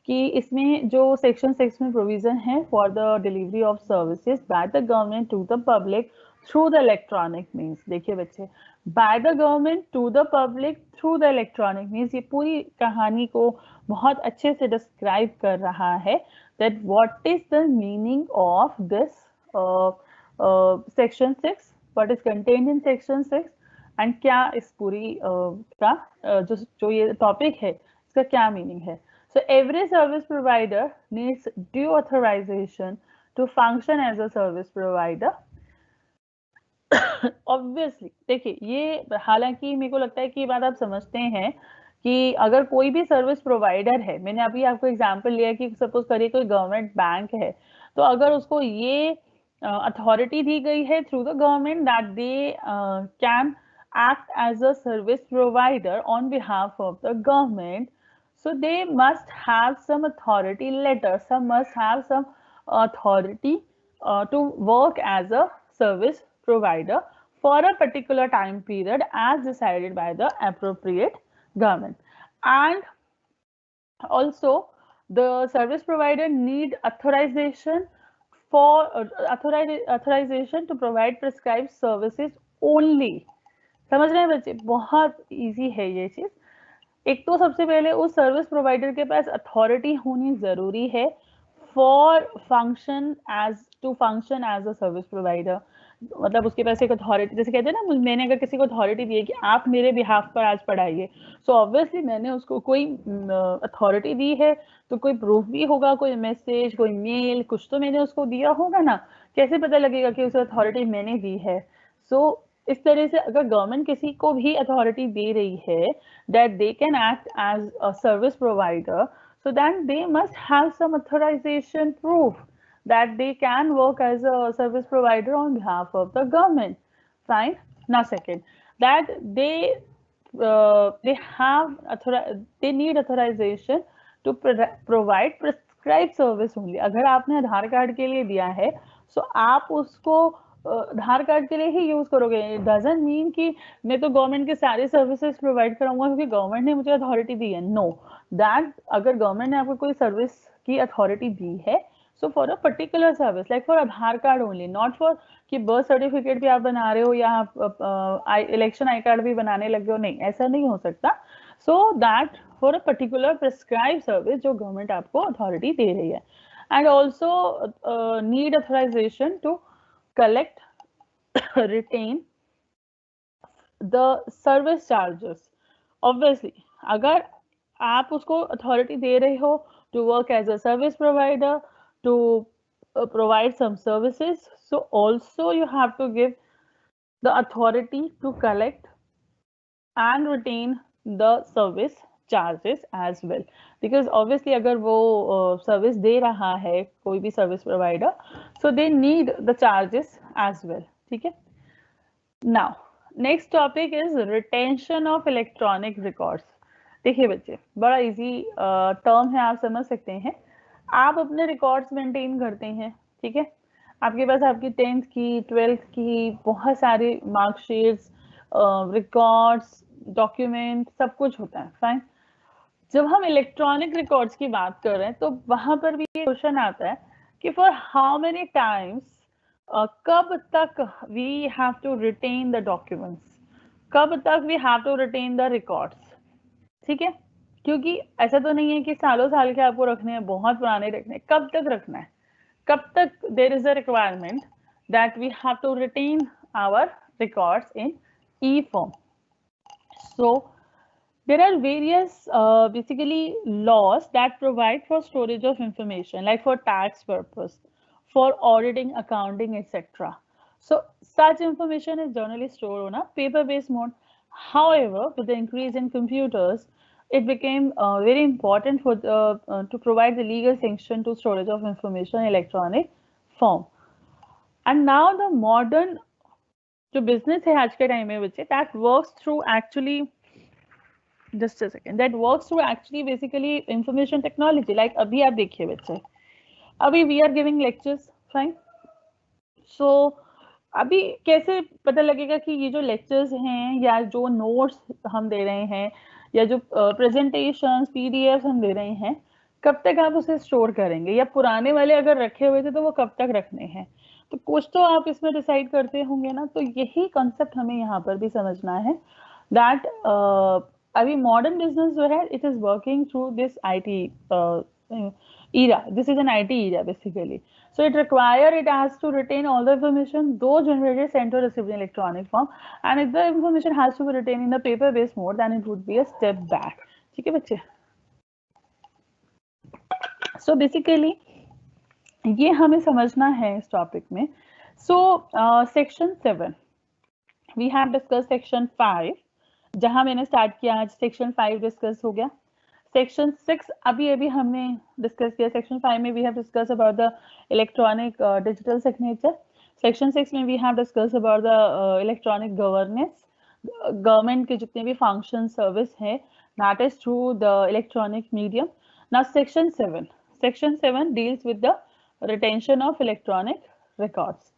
कि इसमें जो section 6 में provision है for the delivery of services by the government to the public through the electronic means. देखिए बच्चे, by the government to the public through the electronic means ये पूरी कहानी को बहुत अच्छे से डिस्क्राइब कर रहा है that what is the meaning of this section 6, what is contained in section 6 and क्या इस पूरी का जो ये टॉपिक है इसका क्या मीनिंग है. So every service provider needs due authorization to function as a service provider. Obviously देखिए ये हालांकि मेरे को लगता है कि ये बात आप समझते हैं कि अगर कोई भी सर्विस प्रोवाइडर है, मैंने अभी आपको एग्जांपल लिया कि सपोज करिए कोई गवर्नमेंट बैंक है, तो अगर उसको ये अथॉरिटी दी गई है through the government that they can act as a service provider on behalf of the government, so they must have some authority letter, some must have some authority to work as a service provider for a particular time period as decided by the appropriate government. And also the service provider need authorization for authorization to provide prescribed services only. समझ रहे हैं बच्चे, बहुत easy है ये चीज. एक तो सबसे पहले उस सर्विस प्रोवाइडर के पास अथॉरिटी होनी जरूरी है for function as a service provider. मतलब उसके पास एक अथॉरिटी, जैसे कहते हैं ना, मैंने अगर किसी को अथॉरिटी दी है कि आप मेरे बिहाफ पर आज पढ़ाइए, सो ऑब्वियसली मैंने उसको कोई अथॉरिटी दी है तो कोई प्रूफ भी होगा, कोई मैसेज, कोई मेल, कुछ तो मैंने उसको दिया होगा ना. कैसे पता लगेगा कि उसे अथॉरिटी मैंने दी है. सो इस तरह से अगर गवर्नमेंट किसी को भी अथॉरिटी दे रही है that they can act as a service provider, so then they must have some authorization proof that they can work as a service provider on behalf of the government. Fine. Now second, that they need authorization to provide prescribed service only. अगर आपने आधार card के लिए दिया है so आप उसको आधार card के लिए ही यूज करोगे. इट डजंट मीन कि मैं तो गवर्नमेंट के सारे सर्विसेज प्रोवाइड कराऊंगा क्योंकि गवर्नमेंट ने मुझे अथॉरिटी दी है. नो, दैट अगर गवर्नमेंट ने आपको कोई सर्विस की अथॉरिटी दी है so for a particular service, like for Aadhaar card only, not for कि बर्थ सर्टिफिकेट भी आप बना रहे हो या आप इलेक्शन आई कार्ड भी बनाने लगे हो. नहीं, ऐसा नहीं हो सकता. So that for a particular prescribe service जो गवर्नमेंट आपको अथॉरिटी दे रही है. And also need authorisation to collect retain the service charges. Obviously अगर आप उसको authority दे रहे हो to work as a service provider to provide some services, so also you have to give the authority to collect and retain the service charges as well, because obviously अगर वो service दे रहा है कोई भी service provider, so they need the charges as well. ठीक है. Now next topic is retention of electronic records. देखिए बच्चे, बड़ा इजी टर्म है, आप समझ सकते हैं. आप अपने रिकॉर्ड्स मेंटेन करते हैं, ठीक है. आपके पास आपकी 10th की 12th की बहुत सारे मार्कशीट्स, रिकॉर्ड्स, डॉक्यूमेंट, सब कुछ होता है. फाइन. जब हम इलेक्ट्रॉनिक रिकॉर्ड्स की बात कर रहे हैं तो वहां पर भी ये क्वेश्चन आता है कि फॉर हाउ मेनी टाइम्स, कब तक we have to retain the documents, कब तक we have to retain the records. ठीक है, क्योंकि ऐसा तो नहीं है कि सालों साल के आपको रखने हैं, बहुत पुराने रखने हैं. कब तक रखना है, कब तक there is a requirement that we have to retain our records in e form. So there are various basically laws that provide for storage of information, like for tax purpose, for auditing, accounting, etc. So such information is generally stored on a paper-based mode. However, with the increase in computers, it became very important for to provide the legal sanction to storage of information in electronic form. And now the modern जो business है आज के time में बच्चे, that works through actually just a second, that works through actually basically information technology. Like अभी आप देखिए बच्चे, अभी we are giving lectures, fine. सो अभी कैसे पता लगेगा कि ये जो लेक्चर्स हैं या जो नोट्स हम दे रहे हैं या जो प्रेजेंटेशन पीडीएफ हम दे रहे हैं, कब तक आप उसे स्टोर करेंगे, या पुराने वाले अगर रखे हुए थे तो वो कब तक रखने हैं, तो कुछ तो आप इसमें डिसाइड करते होंगे ना। तो यही कॉन्सेप्ट हमें यहाँ पर भी समझना है दैट अभी मॉडर्न बिजनेस जो है it is working through this IT era. This is an IT era basically. So it has to retain all the information though generated, sent or received in electronic form, and if the information has to be retained in the paper based mode, then it would be a step back. ठीक है बच्चे? So basically ये हमें समझना है इस topic में. So section 7 we have discussed section 5 जहां मैंने स्टार्ट किया, आज सेक्शन 5 डिस्कस हो गया. सेक्शन 6 अभी हमने डिस्कस किया. सेक्शन 5 में we have discuss about the electronic digital signature. Section 6 में we have discuss about the electronic governance. Government के जितने भी फंक्शन सर्विस है that is through the electronic medium. Now section 7 deals with the retention of electronic records.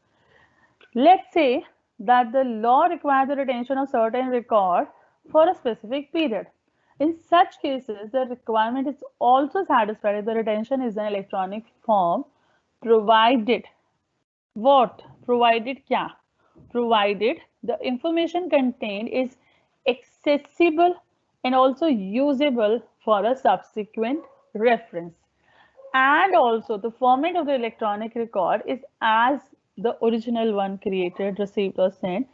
Let's say that the law requires the retention of certain record for a specific period. In such cases, the requirement is also satisfied if the retention is in electronic form, provided what? Provided kya? Provided the information contained is accessible and also usable for a subsequent reference. And also the format of the electronic record is as the original one created, received or sent,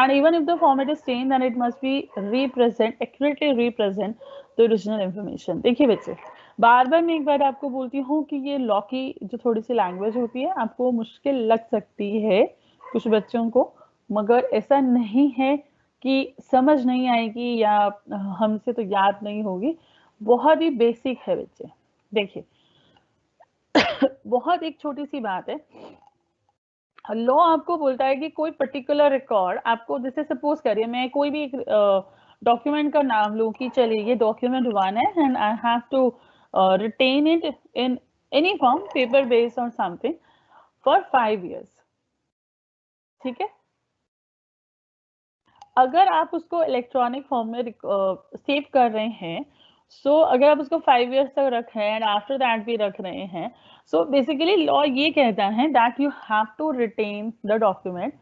and even if the format is same then it must be accurately represent the original information. देखिए बच्चे, बार बार मैं एक बार आपको बोलती हूँ कि ये law की जो थोड़ी सी लैंग्वेज होती है आपको मुश्किल लग सकती है कुछ बच्चों को, मगर ऐसा नहीं है कि समझ नहीं आएगी या हमसे तो याद नहीं होगी. बहुत ही बेसिक है बच्चे. देखिए बहुत एक छोटी सी बात है. लॉ आपको बोलता है कि कोई पर्टिकुलर रिकॉर्ड आपको, जैसे सपोज करिए मैं कोई भी एक डॉक्यूमेंट का नाम लूं कि चलिए ये डॉक्यूमेंट 1 है and I have to retain it in any form, paper based और समथिंग फॉर 5 years. ठीक है. अगर आप उसको इलेक्ट्रॉनिक फॉर्म में सेव कर रहे हैं, सो अगर आप उसको 5 years तक रख रहे हैं एंड आफ्टर दैट भी रख रहे हैं, सो बेसिकली लॉ ये कहता है that you have to retain the document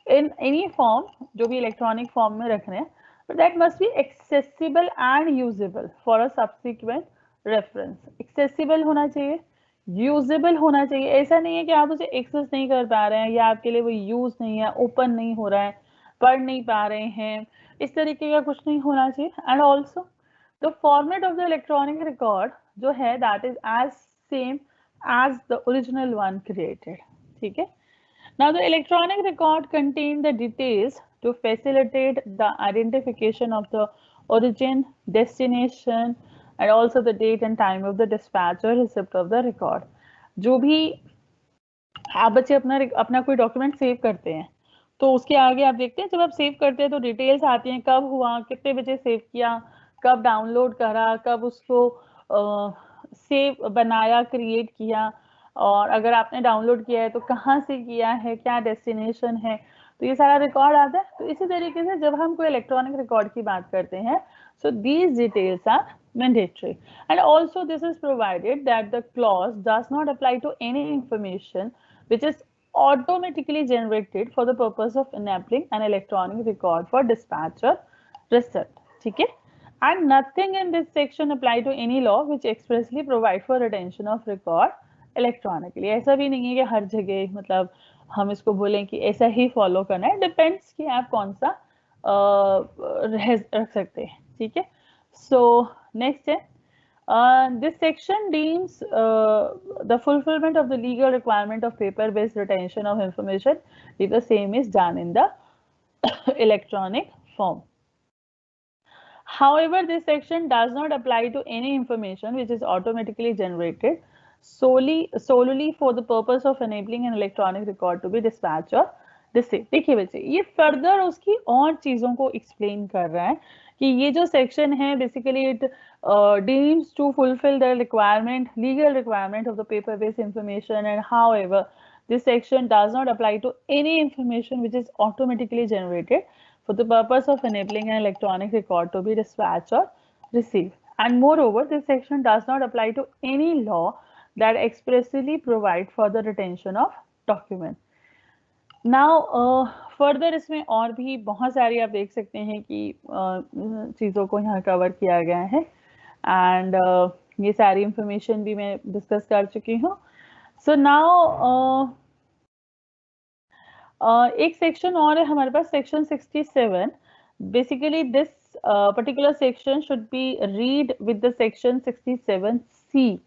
in any form, जो भी इलेक्ट्रॉनिक फॉर्म में रख रहे हैं, but that must be accessible and usable for a subsequent reference. Accessible होना चाहिए, यूजेबल होना चाहिए. ऐसा नहीं है कि आप उसे एक्सेस नहीं कर पा रहे हैं या आपके लिए वो यूज नहीं है, ओपन नहीं हो रहा है, पढ़ नहीं पा रहे हैं, इस तरीके का कुछ नहीं होना चाहिए. And also the format of the electronic record जो है that is as same as the original one created. ठीक है. Now the electronic record contain the details to facilitate the identification of the origin, destination and also the date and time of the dispatch or receipt of the record. जो भी आप बच्चे अपना कोई document save करते हैं तो उसके आगे आप देखते हैं जब आप सेव करते हैं तो डिटेल्स आती हैं, कब हुआ, कितने बजे सेव किया, कब डाउनलोड करा, कब उसको सेव बनाया, क्रिएट किया, और अगर आपने डाउनलोड किया है तो कहाँ से किया है, क्या डेस्टिनेशन है, तो ये सारा रिकॉर्ड आता है. तो इसी तरीके से जब हम कोई इलेक्ट्रॉनिक रिकॉर्ड की बात करते हैं, so these details are mandatory, and also this is provided that the clause does not apply to any information which is automatically generated for the purpose of enabling an electronic record for dispatch or receipt. ठीक है. And nothing in this section apply to any law which expressly provide for retention of record electronically. ऐसा भी नहीं है कि हर जगह मतलब हम इसको बोलें कि ऐसा ही फॉलो करना है, डिपेंड्स कि आप कौन सा रख सकते हैं. ठीक है. So next है this section deems the fulfillment of the legal requirement of paper-based retention of information if the same is done in the electronic form. However, this section does not apply to any information which is automatically generated solely for the purpose of enabling an electronic record to be dispatched or received. देखिए बच्चे, ये further उसकी और चीजों को explain कर रहा है कि ये जो सेक्शन है basically it deems to fulfill the legal requirement of the paper based information, and however this section does not apply to any information which is automatically generated for the purpose of enabling an electronic record to be dispatched or received. And moreover, this section does not apply to any law that expressly provide for the retention of document. Now further इसमें और भी बहुत सारी आप देख सकते हैं कि चीज़ों को यहाँ कवर किया गया है एंड ये सारी इंफॉर्मेशन भी मैं डिस्कस कर चुकी हूँ. सो नाउ एक सेक्शन और है हमारे पास, section 67. Basically this particular section should be read with the section 67C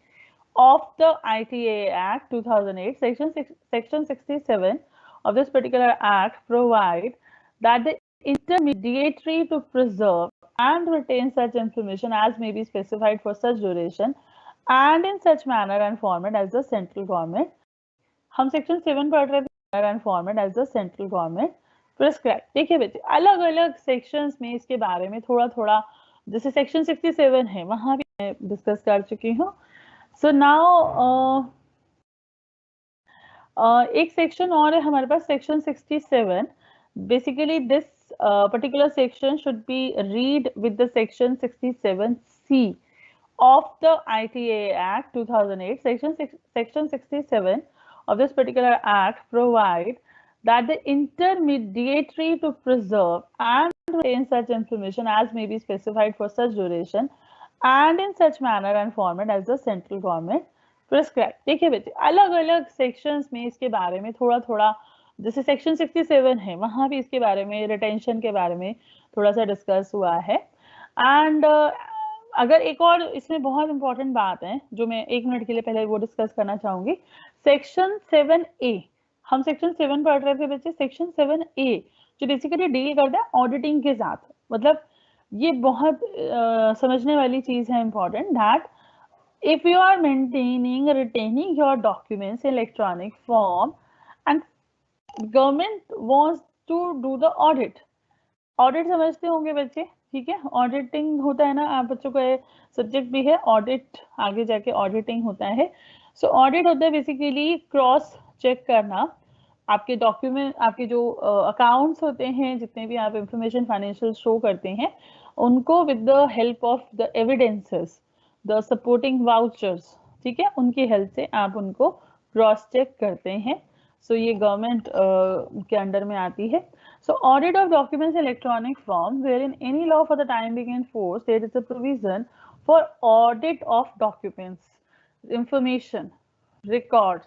of the ITA Act 2008. Section 67 of this particular act provide that the intermediary to preserve and retain such information as may be specified for such duration and in such manner and format as the central government. हम section 7 पढ़ रहे थे, and format as the central government prescribe. देखिए बेटे, अलग अलग sections में इसके बारे में थोड़ा थोड़ा, जैसे सेक्शन 67 है वहां भी मैं डिस्कस कर चुकी हूँ. सो नाउ एक सेक्शन और है हमारे पास, section 67. Basically this particular section should be read with the section 67C of the ITA Act 2008. Section 67 of this particular act provide that the intermediary to preserve and retain such information as may be specified for such duration and in such manner and format as the central government prescribe. देखिए बेटे, अलग अलग sections में इसके बारे में थोड़ा थोड़ा, जैसे सेक्शन 67 है वहां भी इसके बारे में, रिटेंशन के बारे में थोड़ा सा डिस्कस हुआ है. एंड अगर एक और इसमें बहुत इंपॉर्टेंट बात है जो मैं 1 मिनट के लिए पहले वो डिस्कस करना चाहूंगी, सेक्शन 7A. हम सेक्शन 7 पढ़ रहे थे बच्चे. सेक्शन 7A जो बेसिकली डील करता है ऑडिटिंग के साथ. मतलब ये बहुत समझने वाली चीज है, important, that if you are maintaining retaining your documents in electronic form and government wants to do the audit. Audit समझते होंगे बच्चे, ठीक है? ऑडिटिंग होता है ना, आप बच्चों का सब्जेक्ट भी है ऑडिट, आगे जाके ऑडिटिंग होता है. सो ऑडिट होता है बेसिकली क्रॉस चेक करना आपके डॉक्यूमेंट, आपके जो अकाउंट्स होते हैं, जितने भी आप इंफॉर्मेशन फाइनेंशियल शो करते हैं उनको with the help of the evidences, the supporting vouchers, ठीक है, उनकी हेल्प से आप उनको क्रॉस चेक करते हैं. सो ये गवर्नमेंट के अंडर में आती है. So audit of documents electronic form where in any law for the time being in force there is a provision for audit of documents, information, records,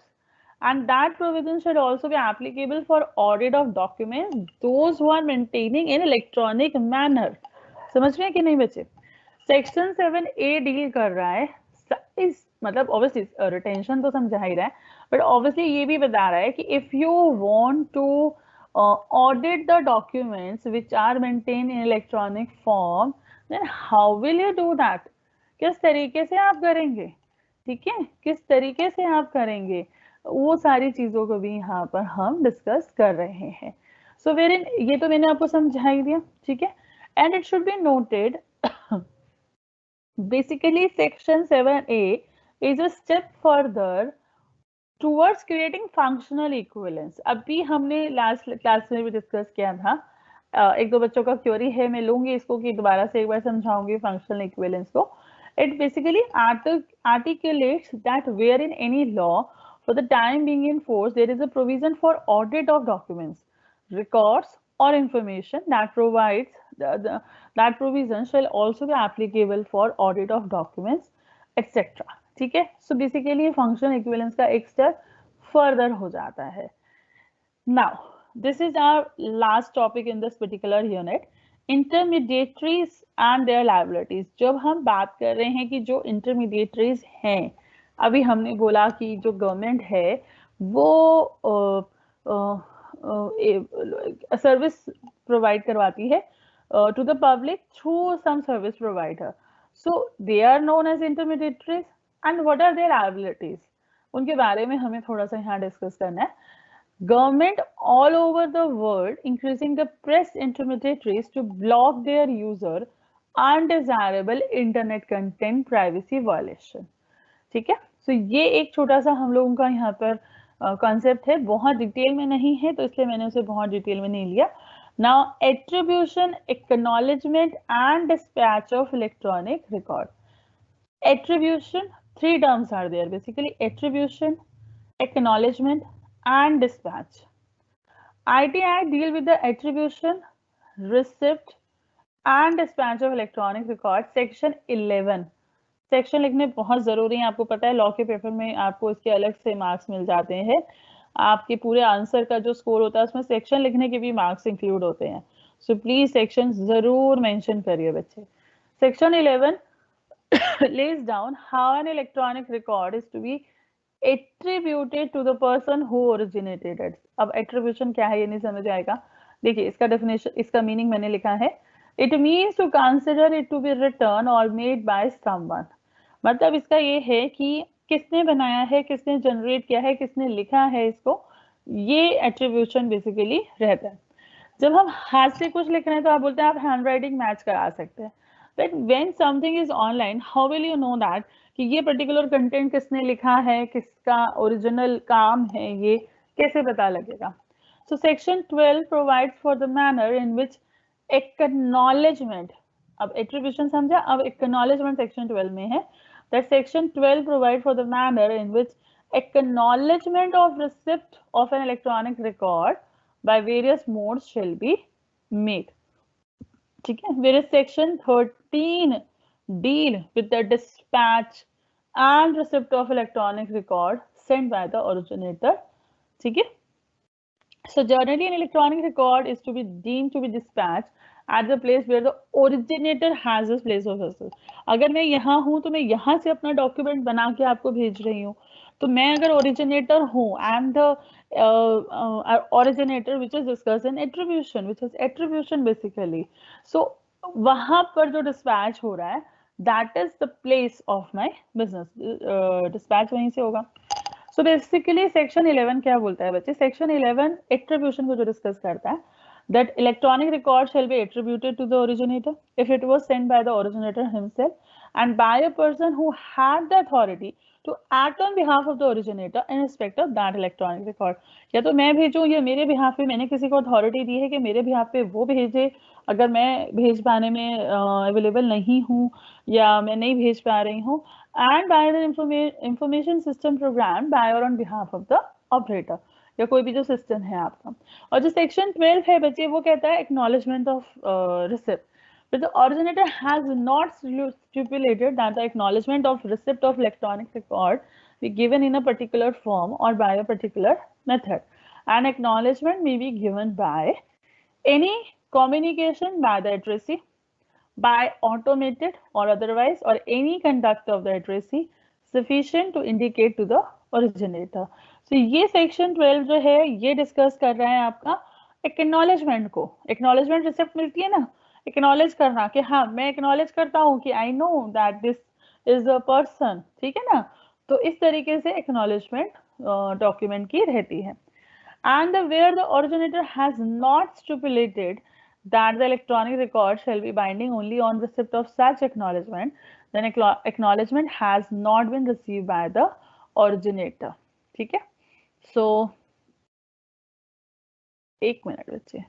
and that provision should also be applicable for audit of documents those who are maintaining in electronic manner. समझ में कि नहीं बच्चे? Section 7A deal कर रहा है इस, मतलब ऑब्वियसली रिटेंशन तो समझा ही रहा है, बट ऑब्वियसली ये भी बता रहा है कि if you want to audit the documents which are maintain in electronic form, then how will you do that? किस तरीके से आप करेंगे, ठीक है, किस तरीके से आप करेंगे, वो सारी चीजों को भी यहाँ पर हम डिस्कस कर रहे हैं. सो वेर इन, ये तो मैंने आपको समझा ही दिया, ठीक है. And it should be noted basically section 7A is a step further towards creating functional equivalence. अभी हमने लास्ट क्लास में भी डिस्कस किया था, एक दो बच्चों का क्वेरी है, मैं लूंगी इसको कि दोबारा से एक बार समझाऊंगी फंक्शनल इक्विवेलेंस को. It basically articulates that where in any law for the time being in force there is a provision for audit of documents, records or information that provides that provision shall also be applicable for audit of documents etc. ठीक है. So basically functional equivalence का एक step further हो जाता है. Now this is our last topic in this particular unit, intermediaries and their liabilities. जब हम बात कर रहे हैं कि जो इंटरमीडिएटरीज हैं, अभी हमने बोला कि जो गवर्नमेंट है वो सर्विस प्रोवाइड करवाती है to the public through some service provider. So they are known as intermediaries. And what are their liabilities? उनके बारे में हमें थोड़ा सा यहाँ डिस्कस करना है. Government all over the world increasing the press intermediaries to block their user undesirable internet content privacy violation. ठीक है. So ये एक छोटा सा हम लोगों का यहाँ पर कॉन्सेप्ट है, बहुत डिटेल में नहीं है, तो इसलिए मैंने उसे बहुत डिटेल में नहीं लिया. Now attribution, acknowledgement and dispatch of electronic record. Attribution, three terms are there basically: attribution, acknowledgement and dispatch. ITI deal with the attribution, receipt and dispatch of electronic record. Section 11. Section लिखने बहुत जरूरी है, आपको पता है law के paper में आपको इसके अलग से मार्क्स मिल जाते हैं. आपके पूरे आंसर का जो स्कोर होता है उसमें सेक्शन लिखने के भी मार्क्स इंक्लूड होते हैं. सो प्लीज सेक्शन जरूर मेंशन करिए बच्चे. Section 11 lays down how an electronic record is to be attributed to the person who originated it. अब attribution क्या है ये नहीं समझ आएगा. देखिए इसका definition, इसका meaning मैंने लिखा है. It means to consider it to be written or made by someone. मतलब इसका ये है कि किसने बनाया है, किसने जनरेट किया है, किसने लिखा है इसको, ये attribution basically रहता है. जब हम हाथ से कुछ लिख रहे हैं तो आप बोलते हैं आप हैंड राइटिंग मैच करा सकते हैं. But when something is online, how will you know that कि ये पर्टिकुलर कंटेंट किसने लिखा है, किसका ओरिजिनल काम है, ये कैसे पता लगेगा. So section 12 provides for the manner in which acknowledgement, अब attribution समझा, अब acknowledgement section 12 में है. That section 12 provide for the manner in which acknowledgement of receipt of an electronic record by various modes shall be made. ठीक है. Whereas section 13 deal with the dispatch and receipt of electronic record sent by the originator. ठीक है. So generally an electronic record is to be deemed to be dispatched at the place where the originator has his place of residence. अगर मैं यहाँ हूँ तो मैं यहाँ से अपना डॉक्यूमेंट बना के आपको भेज रही हूँ, तो मैं अगर ओरिजिनेटर हूँ, I am the originator which is discussed in attribution, which is attribution basically. So वहां पर जो dispatch हो रहा है that is the place of my business. dispatch वहीं से होगा. So basically section 11 क्या बोलता है बच्चे? section 11 attribution को जो डिस्कस करता है, that electronic record shall be attributed to the originator if it was sent by the originator himself and by a person who had the authority to act on behalf of the originator in respect of that electronic record. या तो मैं भेजूं या मेरे behalf पे मैंने किसी को authority दी है कि मेरे behalf पे वो भेजे, अगर मैं भेज पाने में अवेलेबल नहीं हूँ या मैं नहीं भेज पा रही हूँ, and by the information system program by or on behalf of the operator, या कोई भी जो सिस्टम है आपका. और जो सेक्शन 12 है बच्चे वो कहता है acknowledgement of receipt. But the originator has not stipulated that the acknowledgement of receipt of electronic record be given in a particular form or by a particular method. An acknowledgement may be given by any communication by the addressee, by automated or otherwise, or any conduct of the addressee sufficient to indicate to the originator. So ये section 12 जो है ये discuss कर रहा है आपका acknowledgement को. acknowledgement receipt मिलती है ना, acknowledge करना कि हाँ मैं acknowledge करता हूँ कि I know that this is a person. ठीक है ना. तो इस तरीके से acknowledgement document की रहती है. And where the originator has not stipulated that the electronic record shall be binding only on receipt of such acknowledgement, then acknowledgement has not been received by the originator. ठीक है. So एक minute बच्चे.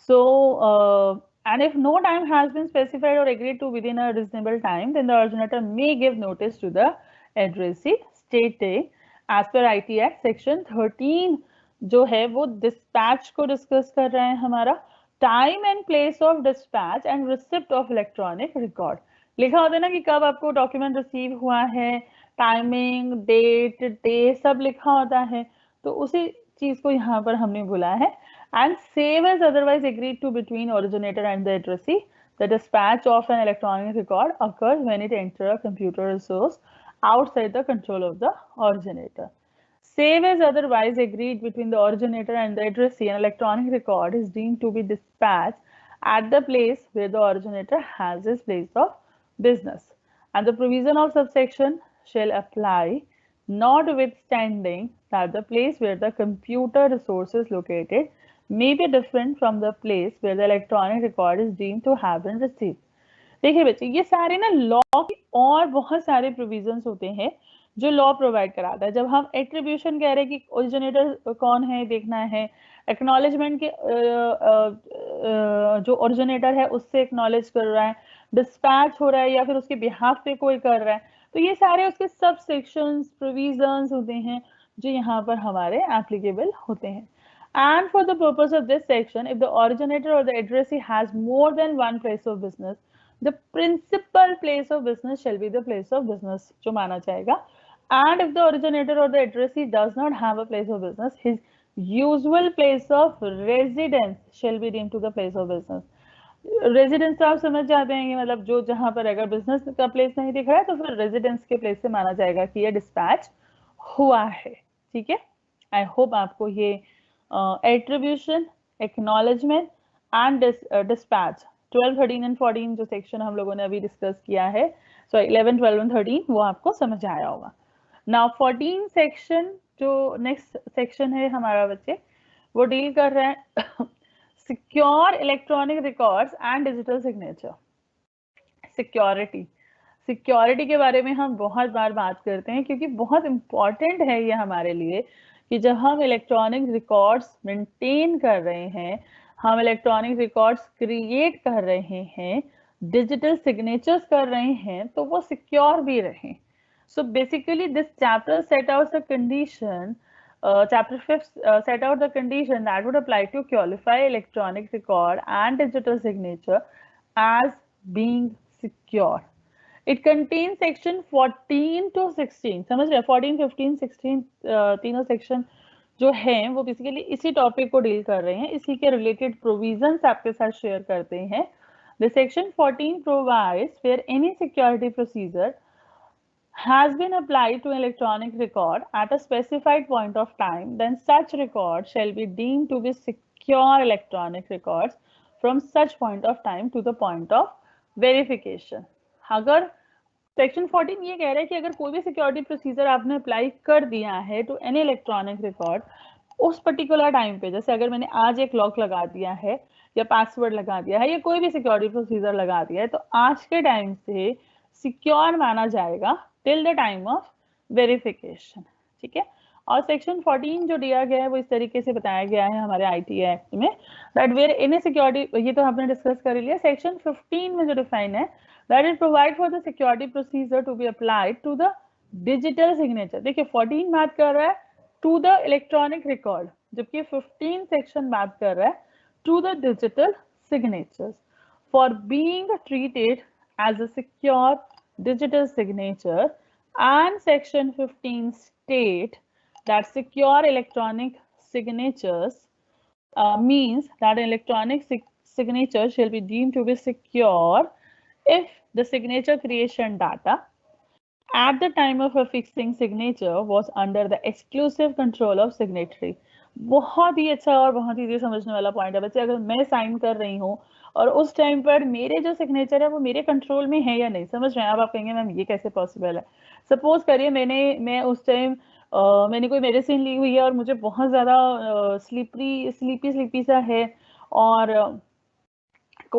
So and if no time has been specified or agreed to within a reasonable time, then the originator may give notice to the addressee stating as per IT Act section 13 जो है वो dispatch को discuss कर रहे हैं हमारा. Time and place of dispatch and receipt of electronic record. लिखा होता है ना कि कब आपको डॉक्यूमेंट रिसीव हुआ है, टाइमिंग, डेट, डे सब लिखा होता है, तो उसी चीज को यहाँ पर हमने बोला है. And save as otherwise agreed to between originator and the addressee, the dispatch of an electronic record occurs when it enters a computer resource outside the control of the originator. Save as otherwise agreed between the originator and the addressee, an electronic record is deemed to be dispatched at the place where the originator has his place of business. And the provision of subsection shall apply notwithstanding that the place where the computer resource is located may be different from the place where the electronic record is deemed to have been received. देखिए बच्चे ये सारे ना law के और बहुत सारे provisions होते हैं जो लॉ प्रोवाइड कराता है। जब हम एट्रीब्यूशन कह रहे हैं कि ओरिजिनेटर कौन है देखना है, एक्नॉलेजमेंट के जो ओरिजिनेटर है उससे एक्नॉलेज कर रहा है, डिस्पैच हो रहा है या फिर उसके बिहाफ पे कोई कर रहा है, तो ये सारे उसके सब सेक्शंस प्रोविजंस होते हैं जो यहाँ पर हमारे एप्लीकेबल होते हैं। And for the purpose of this section, if the originator or the addressee has more than one place of business, the principal place of business shall be the place of business जो माना जाएगा। And if the originator or the addressee does not have a place of business, his usual place of residence shall be deemed to the place of business. Residence तो आप समझ जाते हैं कि मतलब जो जहां पर अगर बिजनेस का प्लेस नहीं दिख रहा है तो फिर रेजिडेंस के प्लेस से माना जाएगा कि ये डिस्पैच हुआ है। ठीक है, आई होप आपको ये attribution, acknowledgement and dispatch 12, 13 and 14 जो सेक्शन हम लोगों ने अभी डिस्कस किया है, सॉरी 11, 12 एंड 13, वो आपको समझ आया होगा। नाउ 14 सेक्शन जो नेक्स्ट सेक्शन है हमारा बच्चे, वो डील कर रहे हैं secure electronic records and digital signature. Security के बारे में हम बहुत बार बात करते हैं क्योंकि बहुत इंपॉर्टेंट है ये हमारे लिए कि जब हम इलेक्ट्रॉनिक रिकॉर्ड्स मेंटेन कर रहे हैं, हम इलेक्ट्रॉनिक रिकॉर्ड्स क्रिएट कर रहे हैं, डिजिटल सिग्नेचर्स कर रहे हैं, तो वो सिक्योर भी रहें। So basically this chapter set out the condition, chapter 5 set out the condition that would apply to qualify electronic record and digital signature as being secure. It contains section 14 to 16, समझ रहे हैं? 14, 15, 16 तीनों section जो हैं वो basically इसी topic को deal कर रहे हैं, इसी के रिलेटेड प्रोविजंस आपके साथ शेयर करते हैं। The section 14 provides where any security procedure has been applied to electronic record at a specified point of time, then such record shall be deemed to be secure electronic records from such point of time to the point of verification. अगर section 14 ये कह रहा है कि अगर कोई भी security procedure आपने अप्लाई कर दिया है टू एनी इलेक्ट्रॉनिक रिकॉर्ड उस पर्टिकुलर टाइम पे, जैसे अगर मैंने आज एक लॉक लगा दिया है या पासवर्ड लगा दिया है या कोई भी सिक्योरिटी प्रोसीजर लगा दिया है, तो आज के टाइम से सिक्योर माना जाएगा till the time of verification. ठीक है, और सेक्शन 14 जो दिया गया है वो इस तरीके से बताया गया है हमारे आईटी एक्ट में, दैट वेयर एनी सिक्योरिटी, ये तो आपने डिस्कस कर लिया। सेक्शन 15 में जो डिफाइन है that it provide for the security procedure to be applied to the digital signature। देखिए 14 बात कर रहा है to the electronic record, जबकि 15 section बात कर रहा है to the digital signatures for being treated as a secure digital signature, and section 15 state that secure electronic signatures means that electronic signature shall be deemed to be secure if the signature creation data at the time of affixing signature was under the exclusive control of signatory। बहुत ही अच्छा और बहुत ही समझने वाला point है बच्चे। अगर मैं साइन कर रही हूँ और उस टाइम पर मेरे जो सिग्नेचर है वो मेरे कंट्रोल में है या नहीं, समझ रहे हैं? अब आप कहेंगे मैम ये कैसे पॉसिबल है? सपोज करिए मैं उस टाइम मैंने कोई मेडिसिन ली हुई है और मुझे बहुत ज्यादा स्लीपी सा है और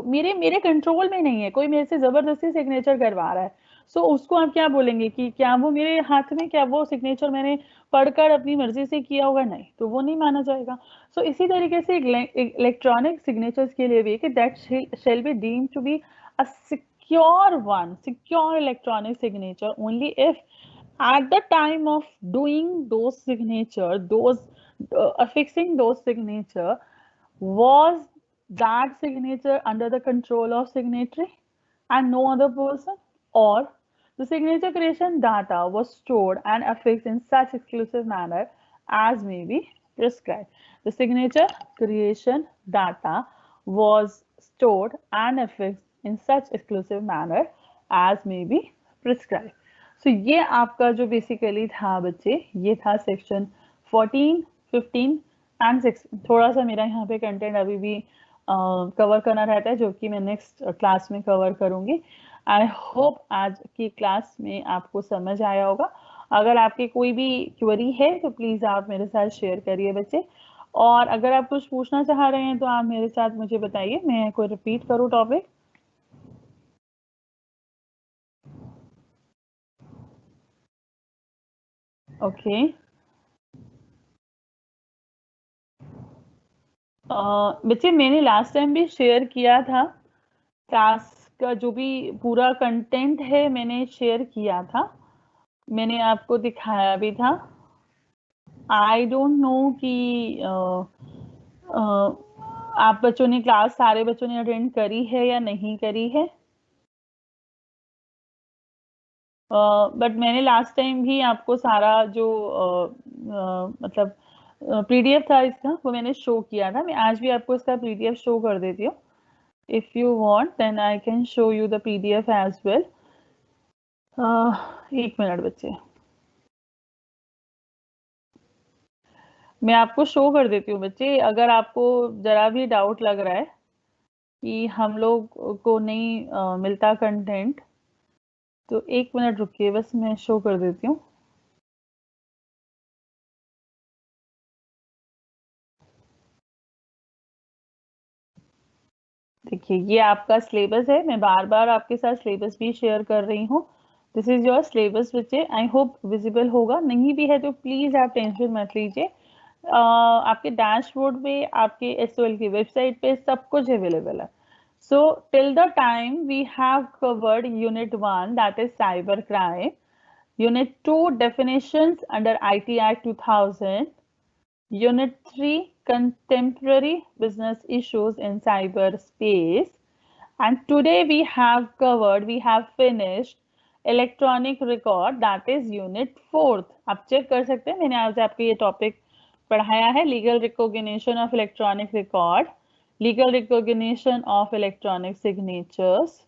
मेरे कंट्रोल में नहीं है, कोई मेरे से जबरदस्ती सिग्नेचर करवा रहा है, सो उसको आप क्या बोलेंगे कि क्या वो मेरे हाथ में, क्या वो सिग्नेचर मैंने पढ़कर अपनी मर्जी से किया होगा? नहीं, तो वो नहीं माना जाएगा। सो इसी तरीके से इलेक्ट्रॉनिक सिग्नेचर्स के लिए भी कि that shall be deemed to be a secure one, secure electronic signature only if at the time of doing those signature, affixing those signature, was that signature under the control of signatory and no other person, or the signature creation data was stored and affixed in such exclusive manner as may be prescribed. The signature creation data was stored and affixed in such exclusive manner as may be prescribed. So ये आपका जो basically था बच्चे, ये था section 14, 15 and 16। थोड़ा सा मेरा यहाँ पे कंटेंट अभी भी कवर करना रहता है जो कि मैं नेक्स्ट क्लास में कवर करूंगी। आई होप आज की क्लास में आपको समझ आया होगा। अगर आपकी कोई भी क्वेरी है तो प्लीज़ आप मेरे साथ शेयर करिए बच्चे, और अगर आप कुछ पूछना चाह रहे हैं तो आप मेरे साथ मुझे बताइए, मैं कोई रिपीट करूँ टॉपिक। ओके, बच्चे मैंने लास्ट टाइम भी शेयर किया था, क्लास का जो भी पूरा कंटेंट है मैंने शेयर किया था, मैंने आपको दिखाया भी था। आई डोंट नो कि आप बच्चों ने क्लास, सारे बच्चों ने अटेंड करी है या नहीं करी है, बट मैंने लास्ट टाइम भी आपको सारा जो मतलब पीडीएफ था इसका वो मैंने शो किया था। मैं आज भी आपको इसका पीडीएफ शो कर देती हूँ। If you want then I can show you the PDF as well. 1 minute बच्चे, मैं आपको शो कर देती हूँ बच्चे। अगर आपको जरा भी डाउट लग रहा है कि हम लोग को नहीं मिलता कंटेंट, तो 1 मिनट रुकिए, बस मैं शो कर देती हूँ। देखिए ये आपका सिलेबस है, मैं बार बार आपके साथ सिलेबस भी शेयर कर रही हूँ। दिस इज योर सिलेबस बच्चे, आई होप विजिबल होगा, नहीं भी है तो प्लीज आप टेंशन मत लीजिए। आपके डैशबोर्ड पे, आपके एसओएल की वेबसाइट पे सब कुछ अवेलेबल है। So till the time we have covered unit 1 that is cyber crime, unit 2 definitions under IT Act 2000, Unit 3 contemporary business issues in cyberspace, and today we have covered, we have finished electronic record, that is unit 4th। आप check कर सकते हैं, मैंने आज आपको ये topic पढ़ाया है, legal recognition of electronic record, legal recognition of electronic signatures,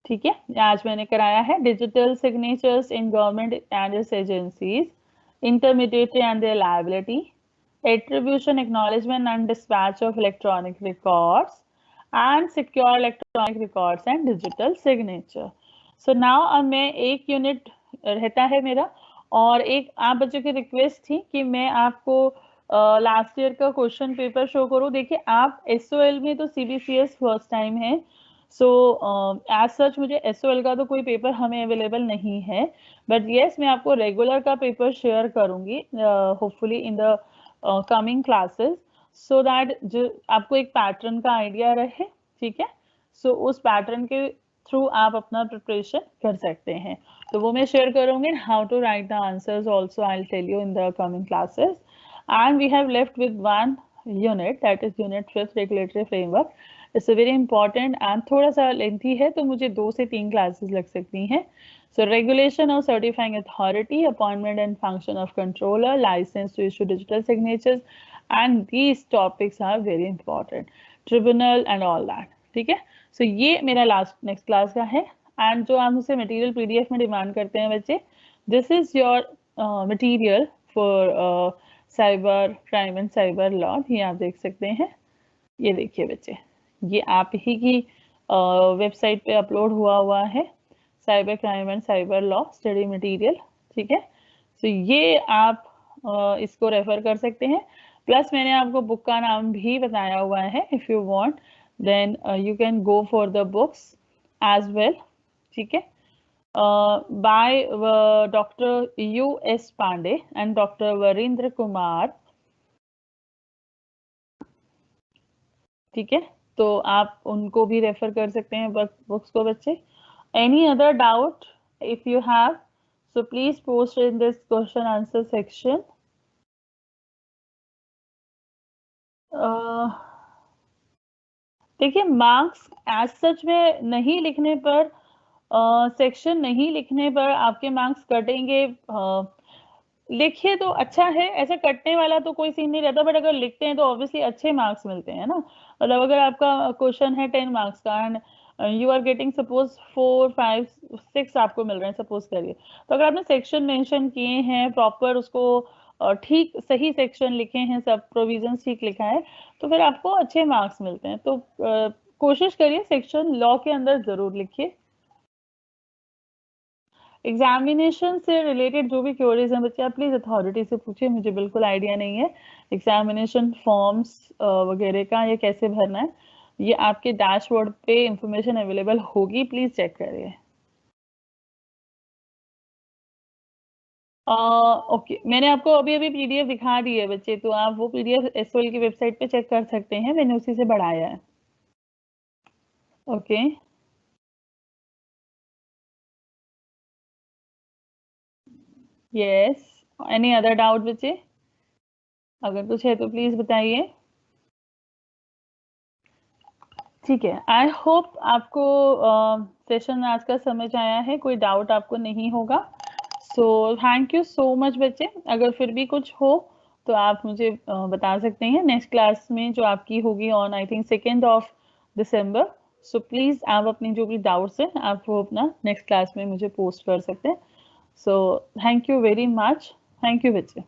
ठीक है। आज मैंने कराया है digital signatures in government and its agencies, intermediate and their liability, attribution, acknowledgement and dispatch of electronic records, and secure electronic records and digital signature। So now अब मैं एक unit रहता है मेरा, और एक आप बच्चों की रिक्वेस्ट थी कि मैं आपको लास्ट ईयर का क्वेश्चन पेपर शो करूँ। देखिए आप एसओएल में तो सीबीसीएस फर्स्ट टाइम है, सो एज सच मुझे एसओएल का तो कोई पेपर हमें अवेलेबल नहीं है, बट येस मैं आपको रेगुलर का पेपर शेयर करूंगी hopefully in the coming classes, so that जो आपको एक पैटर्न का आइडिया रहे, ठीक है। सो उस पैटर्न के थ्रू आप अपना प्रिपरेशन कर सकते हैं, तो वो मैं शेयर करूंगी। How to write the answers also I will tell you in the coming classes. And we have left with one unit, that is unit 5 regulatory framework. It's very important and थोड़ा सा lengthy है, तो मुझे 2 से 3 classes लग सकती हैं। So regulation of certifying authority, appointment and function of controller, license to issue digital signatures, and these topics are very important. Tribunal and all that, ठीक है। So ये मेरा लास्ट नेक्स्ट क्लास का है। एंड जो आप मुझसे मटेरियल पीडीएफ में डिमांड करते हैं बच्चे, this is your material for cyber crime and cyber law, ये आप देख सकते हैं। ये देखिए बच्चे, ये आप ही की वेबसाइट पे अपलोड हुआ है, cyber crime and cyber law study material, ठीक है। तो ये आप इसको रेफर कर सकते हैं। प्लस मैंने आपको बुक का नाम भी बताया हुआ है, if you want then you can go for the books as well, ठीक है। By doctor US Pandey and doctor Varindra Kumar, ठीक है। तो आप उनको भी रेफर कर सकते हैं बुक्स को बच्चे। Any other doubt if you have, so please post in this question answer section। देखिए मार्क्स एज सच में नहीं लिखने पर, सेक्शन नहीं लिखने पर आपके मार्क्स कटेंगे। लिखिए तो अच्छा है, ऐसा कटने वाला तो कोई सीन नहीं रहता, बट अगर लिखते हैं तो ऑब्वियसली अच्छे मार्क्स मिलते हैं ना। मतलब अगर आपका क्वेश्चन है 10 मार्क्स का and you are getting suppose 4, 5, 6 आपको मिल रहे हैं सपोज करिए, तो अगर आपने सेक्शन मेंशन किए हैं प्रॉपर, उसको ठीक सही सेक्शन लिखे हैं, सब प्रोविजन ठीक लिखा है, तो फिर आपको अच्छे मार्क्स मिलते हैं। तो कोशिश करिए सेक्शन लॉ के अंदर जरूर लिखिए। एग्जामिनेशन से रिलेटेड जो भी क्वेरीज हैं बच्चे, आप प्लीज अथॉरिटी से पूछिए, मुझे बिल्कुल आइडिया नहीं है एग्जामिनेशन फॉर्म्स वगैरह का या कैसे भरना है। ये आपके डैशबोर्ड पे इंफॉर्मेशन अवेलेबल होगी, प्लीज चेक करिए। ओके, मैंने आपको अभी अभी पीडीएफ दिखा दी है बच्चे, तो आप वो पीडीएफ एसओएल की वेबसाइट पे चेक कर सकते हैं, मैंने उसी से बढ़ाया है। Okay, yes, any other doubt बच्चे? अगर कुछ है तो प्लीज बताइए। ठीक है, आई होप आपको सेशन आज का समझ आया है, कोई डाउट आपको नहीं होगा। So thank you so much बच्चे। अगर फिर भी कुछ हो तो आप मुझे बता सकते हैं नेक्स्ट क्लास में, जो आपकी होगी on I think 2 December. So please आप अपनी जो भी डाउट्स हैं आप वो अपना नेक्स्ट क्लास में मुझे पोस्ट कर सकते हैं। So thank you very much, thank you बच्चे।